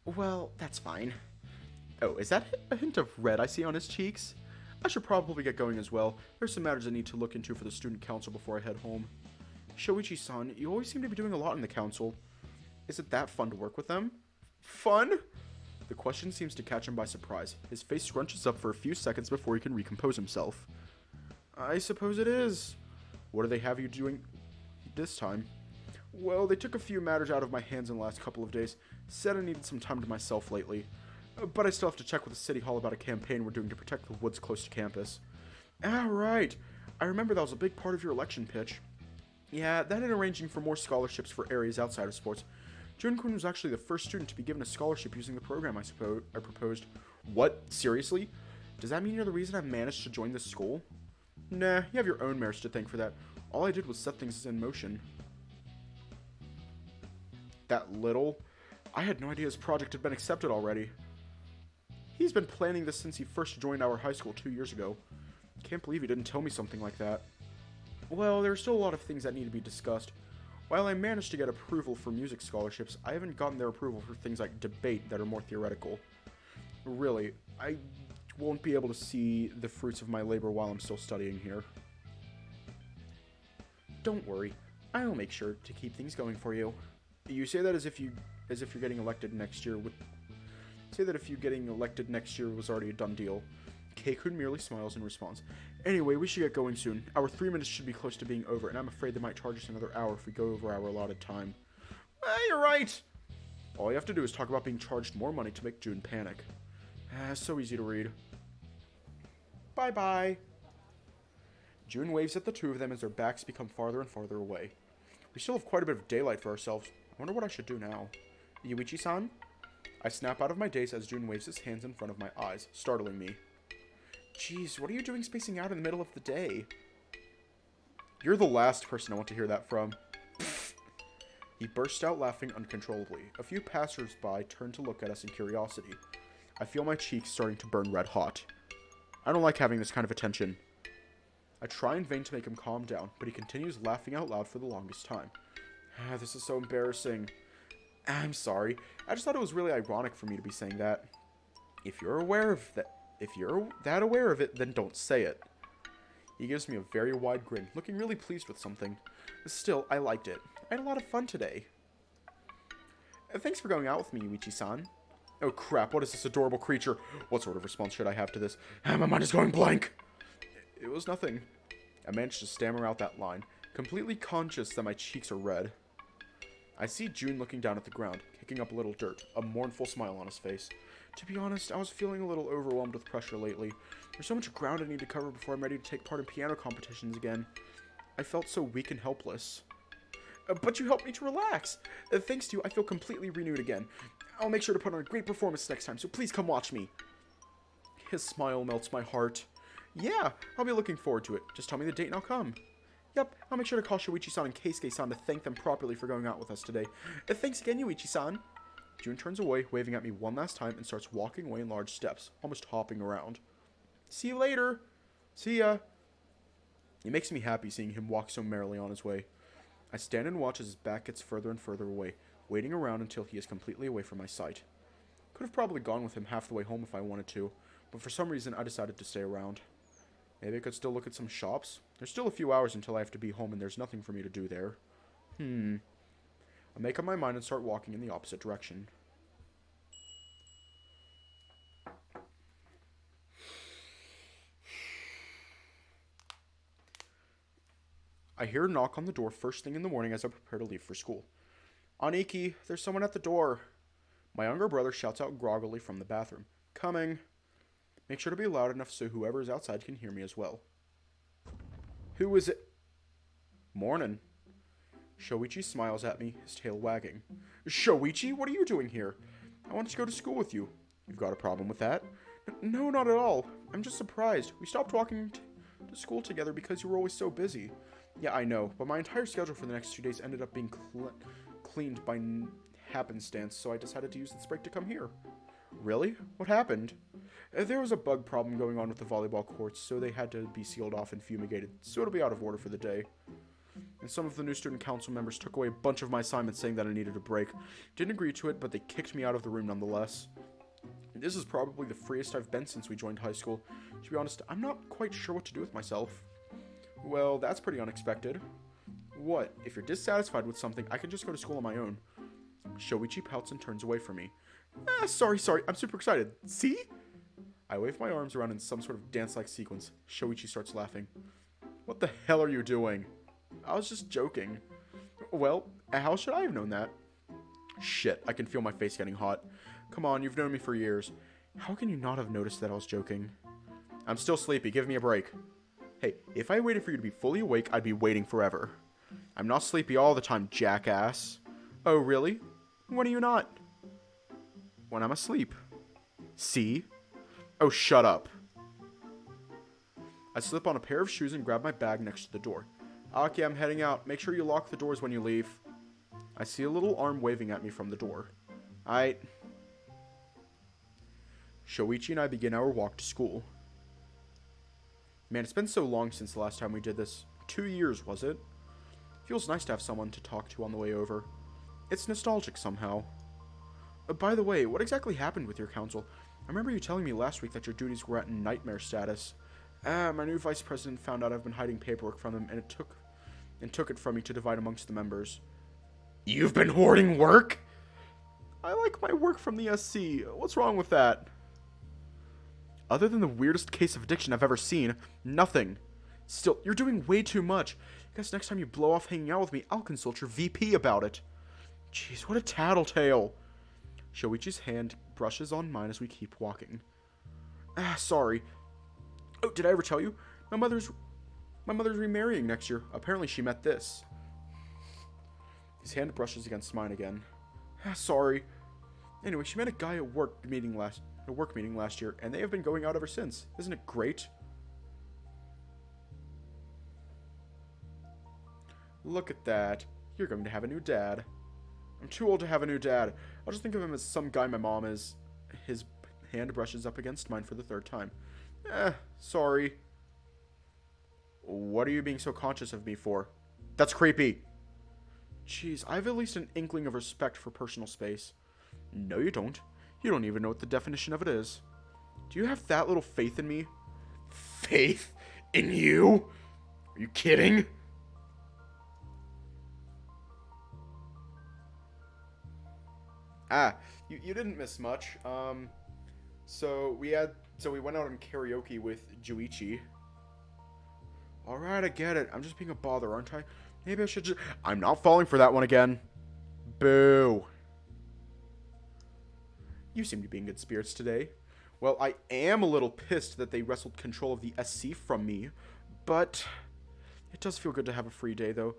Well, that's fine. Oh, is that a hint of red I see on his cheeks? I should probably get going as well. There's some matters I need to look into for the student council before I head home. Shoichi-san, you always seem to be doing a lot in the council. Is it that fun to work with them? Fun? The question seems to catch him by surprise. His face scrunches up for a few seconds before he can recompose himself. I suppose it is. What do they have you doing this time? Well, they took a few matters out of my hands in the last couple of days. Said I needed some time to myself lately. But I still have to check with the city hall about a campaign we're doing to protect the woods close to campus. Ah, right. I remember that was a big part of your election pitch. Yeah, that and arranging for more scholarships for areas outside of sports. Jun-kun was actually the first student to be given a scholarship using the program I proposed. What? Seriously? Does that mean you're the reason I managed to join this school? Nah, you have your own merits to thank for that. All I did was set things in motion. That little? I had no idea his project had been accepted already. He's been planning this since he first joined our high school 2 years ago. Can't believe he didn't tell me something like that. Well, there are still a lot of things that need to be discussed. While I managed to get approval for music scholarships, I haven't gotten their approval for things like debate that are more theoretical. Really, I won't be able to see the fruits of my labor while I'm still studying here. Don't worry, I'll make sure to keep things going for you. You say that as if you're getting elected next year would say that if you getting elected next year was already a done deal. Keikun merely smiles in response. Anyway, we should get going soon. Our 3 minutes should be close to being over, and I'm afraid they might charge us another hour if we go over our allotted time. You're right! All you have to do is talk about being charged more money to make June panic. So easy to read. Bye-bye. June waves at the two of them as their backs become farther and farther away. We still have quite a bit of daylight for ourselves. I wonder what I should do now. Yuichi-san? I snap out of my daze as June waves his hands in front of my eyes, startling me. Jeez, what are you doing spacing out in the middle of the day? You're the last person I want to hear that from. He burst out laughing uncontrollably. A few passers-by turned to look at us in curiosity. I feel my cheeks starting to burn red hot. I don't like having this kind of attention. I try in vain to make him calm down, but he continues laughing out loud for the longest time. This is so embarrassing. I'm sorry. I just thought it was really ironic for me to be saying that. If you're that aware of it, then don't say it. He gives me a very wide grin, looking really pleased with something. Still, I liked it. I had a lot of fun today. Thanks for going out with me, Yuichi-san. Oh crap, what is this adorable creature? What sort of response should I have to this? My mind is going blank. It was nothing. I managed to stammer out that line, completely conscious that my cheeks are red. I see June looking down at the ground, kicking up a little dirt, a mournful smile on his face. To be honest, I was feeling a little overwhelmed with pressure lately. There's so much ground I need to cover before I'm ready to take part in piano competitions again. I felt so weak and helpless. But you helped me to relax. Thanks to you, I feel completely renewed again. I'll make sure to put on a great performance next time, so please come watch me. His smile melts my heart. Yeah, I'll be looking forward to it. Just tell me the date and I'll come. Yep, I'll make sure to call Shoichi-san and Keisuke-san to thank them properly for going out with us today. Thanks again, Yuichi-san. June turns away, waving at me one last time, and starts walking away in large steps, almost hopping around. See you later. See ya. It makes me happy seeing him walk so merrily on his way. I stand and watch as his back gets further and further away, waiting around until he is completely away from my sight. Could have probably gone with him half the way home if I wanted to, but for some reason I decided to stay around. Maybe I could still look at some shops. There's still a few hours until I have to be home and there's nothing for me to do there. I make up my mind and start walking in the opposite direction. I hear a knock on the door first thing in the morning as I prepare to leave for school. Aniki, there's someone at the door. My younger brother shouts out groggily from the bathroom. Coming. Make sure to be loud enough so whoever is outside can hear me as well. Who is it? Morning. Shoichi smiles at me, his tail wagging. Shoichi, what are you doing here? I wanted to go to school with you. You've got a problem with that? No, not at all. I'm just surprised. We stopped walking to school together because you were always so busy. Yeah, I know, but my entire schedule for the next 2 days ended up being cleaned by happenstance, so I decided to use this break to come here. Really? What happened? There was a bug problem going on with the volleyball courts, so they had to be sealed off and fumigated, so it'll be out of order for the day. And some of the new student council members took away a bunch of my assignments saying that I needed a break. Didn't agree to it, but they kicked me out of the room nonetheless. This is probably the freest I've been since we joined high school. To be honest, I'm not quite sure what to do with myself. Well, that's pretty unexpected. What? If you're dissatisfied with something, I can just go to school on my own. Shoichi pouts and turns away from me. Sorry, I'm super excited. See? I wave my arms around in some sort of dance-like sequence. Shoichi starts laughing. What the hell are you doing? I was just joking. Well, how should I have known that? Shit, I can feel my face getting hot. Come on, you've known me for years. How can you not have noticed that I was joking? I'm still sleepy, give me a break. Hey, if I waited for you to be fully awake, I'd be waiting forever. I'm not sleepy all the time, jackass. Oh, really? When are you not? When I'm asleep. See? Oh, shut up. I slip on a pair of shoes and grab my bag next to the door. Okay, I'm heading out. Make sure you lock the doors when you leave. I see a little arm waving at me from the door. Aight. Shoichi and I begin our walk to school. Man, it's been so long since the last time we did this. 2 years, was it? Feels nice to have someone to talk to on the way over. It's nostalgic somehow. By the way, what exactly happened with your council? I remember you telling me last week that your duties were at nightmare status. My new vice president found out I've been hiding paperwork from him, and took it from me to divide amongst the members. You've been hoarding work? I like my work from the SC. What's wrong with that? Other than the weirdest case of addiction I've ever seen, nothing. Still, you're doing way too much. I guess next time you blow off hanging out with me, I'll consult your VP about it. Jeez, what a tattletale. Shoichi's hand brushes on mine as we keep walking. Sorry. Oh, did I ever tell you? My mother's remarrying next year. Apparently she met this. His hand brushes against mine again. Sorry. Anyway, she met a guy at a work meeting last year, and they have been going out ever since. Isn't it great? Look at that. You're going to have a new dad. I'm too old to have a new dad. I'll just think of him as some guy my mom is. His hand brushes up against mine for the 3rd time. Sorry. What are you being so conscious of me for? That's creepy. Jeez, I have at least an inkling of respect for personal space. No, you don't. You don't even know what the definition of it is. Do you have that little faith in me? Faith? In you? Are you kidding? You didn't miss much. So we went out on karaoke with Juichi. Alright, I get it. I'm just being a bother, aren't I? Maybe I should just... I'm not falling for that one again. Boo. You seem to be in good spirits today. Well, I am a little pissed that they wrestled control of the SC from me, but it does feel good to have a free day, though.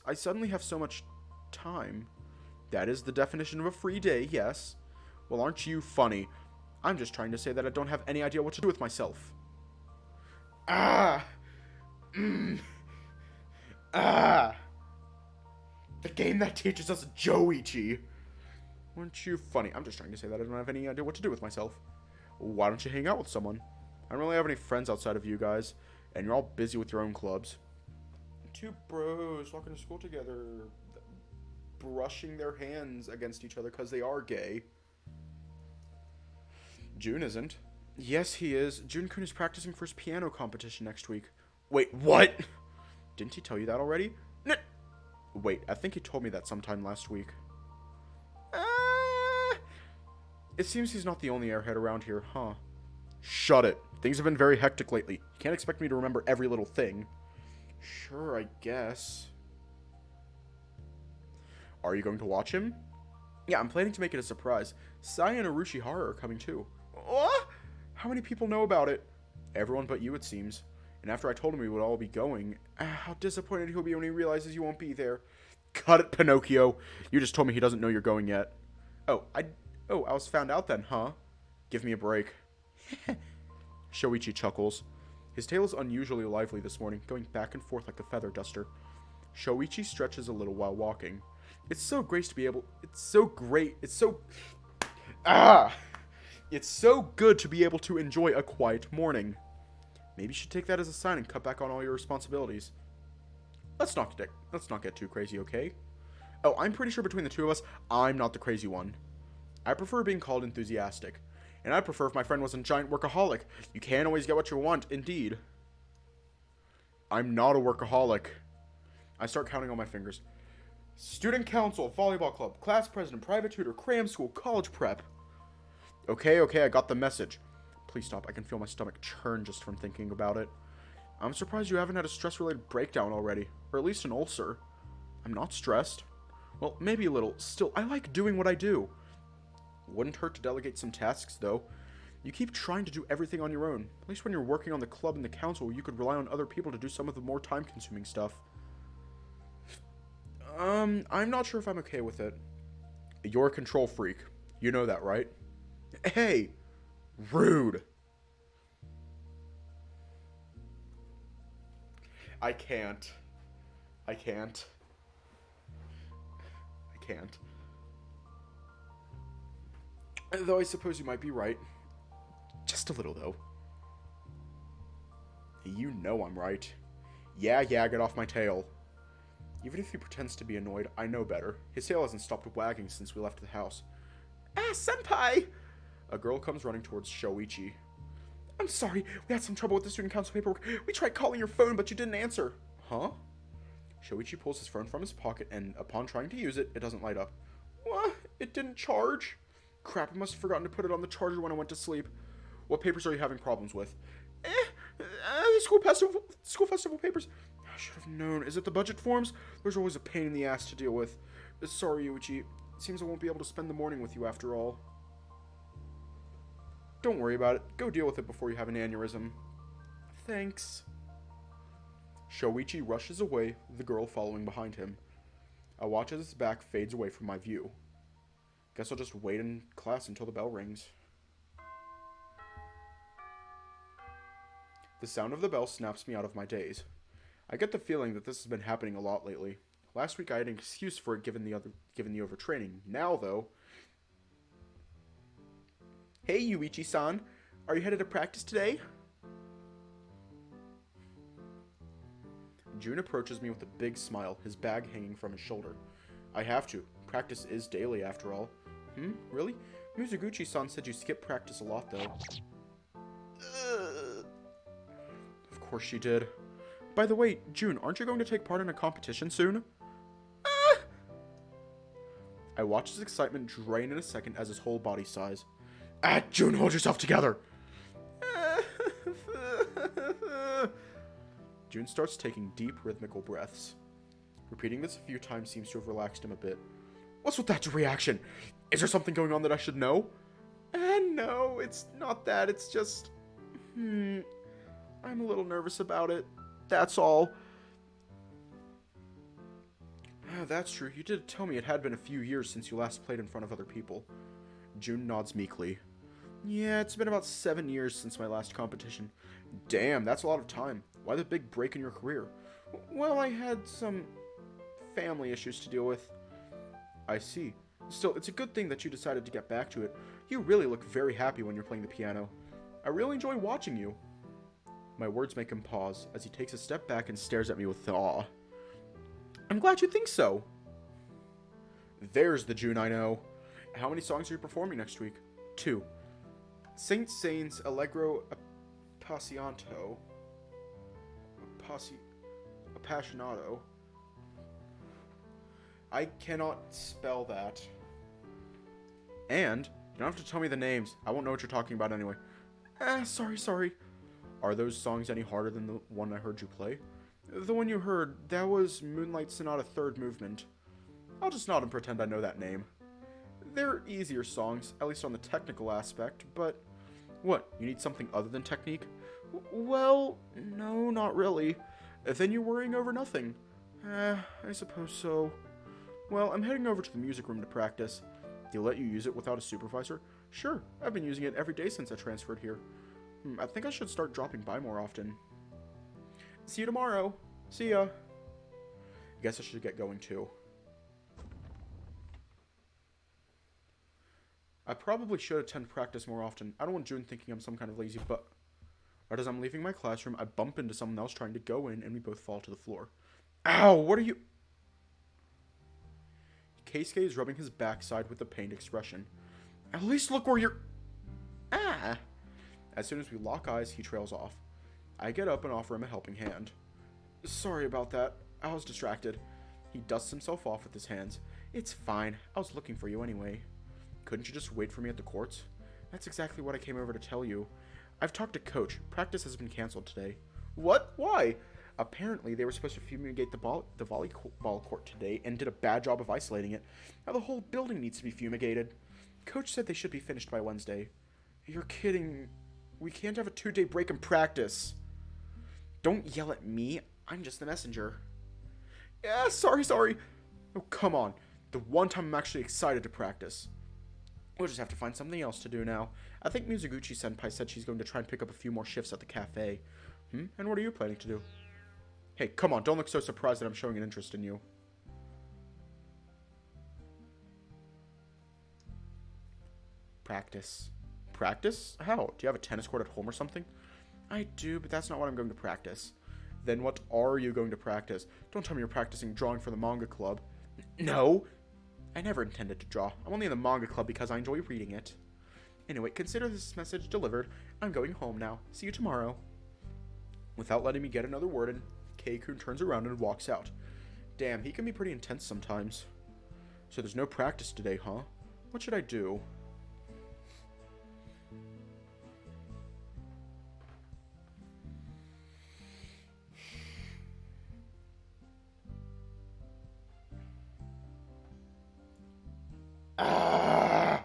I suddenly have so much time. That is the definition of a free day, yes. Well, aren't you funny? I'm just trying to say that I don't have any idea what to do with myself. The game that teaches us Joichi. Aren't you funny? I'm just trying to say that I don't have any idea what to do with myself. Why don't you hang out with someone? I don't really have any friends outside of you guys, and you're all busy with your own clubs. 2 bros walking to school together, brushing their hands against each other because they are gay. Jun isn't. Yes, he is. Jun-kun is practicing for his piano competition next week. Wait, what? Didn't he tell you that already? Wait, I think he told me that sometime last week. It seems he's not the only airhead around here, huh? Shut it. Things have been very hectic lately. You can't expect me to remember every little thing. Sure, I guess. Are you going to watch him? Yeah, I'm planning to make it a surprise. Sai and Urushihara are coming too. What? How many people know about it? Everyone but you, it seems. And after I told him we would all be going, how disappointed he'll be when he realizes you won't be there. Cut it, Pinocchio. You just told me he doesn't know you're going yet. Oh, I was found out then, huh? Give me a break. Shoichi chuckles. His tail is unusually lively this morning, going back and forth like a feather duster. Shoichi stretches a little while walking. It's so great to be able... It's so good to be able to enjoy a quiet morning. Maybe you should take that as a sign and cut back on all your responsibilities. Let's not get too crazy, okay? Oh, I'm pretty sure between the two of us, I'm not the crazy one. I prefer being called enthusiastic. And I'd prefer if my friend wasn't a giant workaholic. You can't always get what you want, indeed. I'm not a workaholic. I start counting on my fingers. Student council, volleyball club, class president, private tutor, cram school, college prep. Okay, I got the message. Please stop, I can feel my stomach churn just from thinking about it. I'm surprised you haven't had a stress-related breakdown already, or at least an ulcer. I'm not stressed. Well, maybe a little. Still, I like doing what I do. Wouldn't hurt to delegate some tasks, though. You keep trying to do everything on your own. At least when you're working on the club and the council, you could rely on other people to do some of the more time-consuming stuff. I'm not sure if I'm okay with it. You're a control freak. You know that, right? Hey! Rude! I can't. I can't. I can't. Though I suppose you might be right. Just a little, though. You know I'm right. Yeah, get off my tail. Even if he pretends to be annoyed, I know better. His tail hasn't stopped wagging since we left the house. Ah, senpai! A girl comes running towards Shoichi. I'm sorry, we had some trouble with the student council paperwork. We tried calling your phone, but you didn't answer. Huh? Shoichi pulls his phone from his pocket, and upon trying to use it, it doesn't light up. What? It didn't charge? Crap, I must have forgotten to put it on the charger when I went to sleep. What papers are you having problems with? School festival papers. I should have known. Is it the budget forms? There's always a pain in the ass to deal with. Sorry, Yuichi. Seems I won't be able to spend the morning with you after all. Don't worry about it. Go deal with it before you have an aneurysm. Thanks. Shoichi rushes away, the girl following behind him. I watch as his back fades away from my view. Guess I'll just wait in class until the bell rings. The sound of the bell snaps me out of my daze. I get the feeling that this has been happening a lot lately. Last week I had an excuse for it given the overtraining. Now, though... Hey, Yuichi-san. Are you headed to practice today? Jun approaches me with a big smile, his bag hanging from his shoulder. I have to. Practice is daily, after all. Really? Mizuguchi-san said you skip practice a lot, though. Of course she did. By the way, Jun, aren't you going to take part in a competition soon? I watch his excitement drain in a second as his whole body sighs. Jun, hold yourself together! Jun starts taking deep, rhythmical breaths. Repeating this a few times seems to have relaxed him a bit. What's with that reaction? Is there something going on that I should know? No, it's not that. It's just... I'm a little nervous about it. That's all. That's true. You did tell me it had been a few years since you last played in front of other people. Jun nods meekly. Yeah, it's been about 7 years since my last competition. Damn, that's a lot of time. Why the big break in your career? Well, I had some family issues to deal with. I see. Still, it's a good thing that you decided to get back to it. You really look very happy when you're playing the piano. I really enjoy watching you. My words make him pause as he takes a step back and stares at me with awe. I'm glad you think so. There's the Jun I know. How many songs are you performing next week? 2. Saint Saëns Allegro Appassionato. Appassionato. I cannot spell that. And you don't have to tell me the names. I won't know what you're talking about anyway. Sorry. Are those songs any harder than the one I heard you play? The one you heard, that was Moonlight Sonata 3rd Movement. I'll just nod and pretend I know that name. They're easier songs, at least on the technical aspect, but... What, you need something other than technique? Well, no, not really. Then you're worrying over nothing. I suppose so. Well, I'm heading over to the music room to practice. They'll let you use it without a supervisor? Sure, I've been using it every day since I transferred here. I think I should start dropping by more often. See you tomorrow. See ya. I guess I should get going too. I probably should attend practice more often. I don't want Jun thinking I'm some kind of lazy butt. Right as I'm leaving my classroom, I bump into someone else trying to go in, and we both fall to the floor. Ow! What are you... Keisuke is rubbing his backside with a pained expression. At least look where you're... As soon as we lock eyes, he trails off. I get up and offer him a helping hand. Sorry about that. I was distracted. He dusts himself off with his hands. It's fine. I was looking for you anyway. Couldn't you just wait for me at the courts? That's exactly what I came over to tell you. I've talked to Coach. Practice has been canceled today. What? Why? Apparently, they were supposed to fumigate the volleyball court today and did a bad job of isolating it. Now the whole building needs to be fumigated. Coach said they should be finished by Wednesday. You're kidding. We can't have a 2-day break in practice. Don't yell at me. I'm just the messenger. Yeah, sorry. Oh, come on. The one time I'm actually excited to practice. We'll just have to find something else to do now. I think Mizuguchi-senpai said she's going to try and pick up a few more shifts at the cafe. And what are you planning to do? Hey, come on. Don't look so surprised that I'm showing an interest in you. Practice. Practice? How? Do you have a tennis court at home or something? I do, but that's not what I'm going to practice. Then what are you going to practice? Don't tell me you're practicing drawing for the manga club. No! I never intended to draw. I'm only in the manga club because I enjoy reading it. Anyway, consider this message delivered. I'm going home now. See you tomorrow. Without letting me get another word in, Kei-kun turns around and walks out. Damn, he can be pretty intense sometimes. So there's no practice today, huh? What should I do? Ah!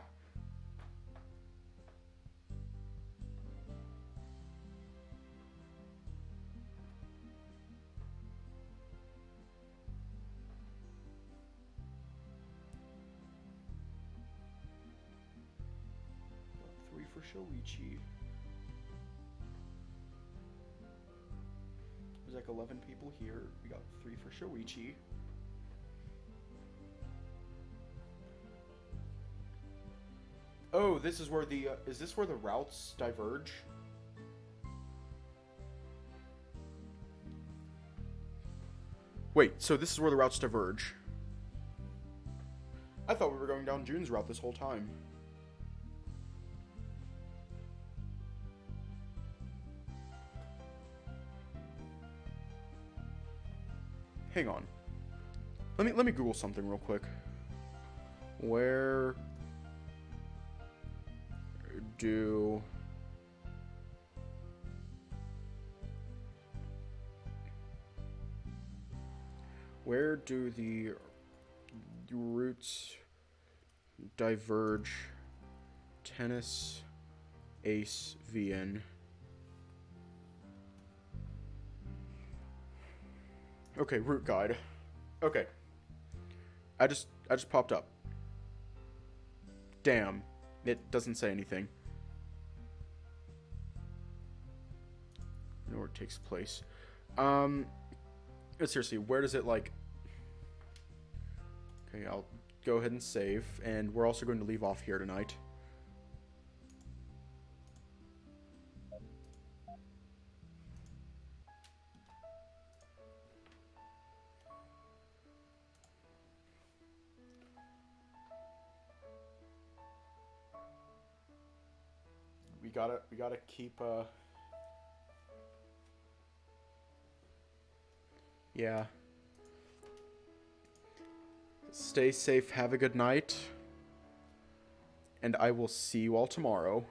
Three for Shoichi. There's like 11 people here. We got 3 for Shoichi. Oh, this is where the, is this where the routes diverge? Wait, so this is where the routes diverge. I thought we were going down June's route this whole time. Hang on. Let me Google something real quick. Where do the routes diverge? Tennis Ace VN. Okay, route guide. Okay. I just popped up. Damn. It doesn't say anything. Where it takes place. Seriously, where does it, like... Okay, I'll go ahead and save. And we're also going to leave off here tonight. We gotta keep, yeah. Stay safe, have a good night. And I will see you all tomorrow.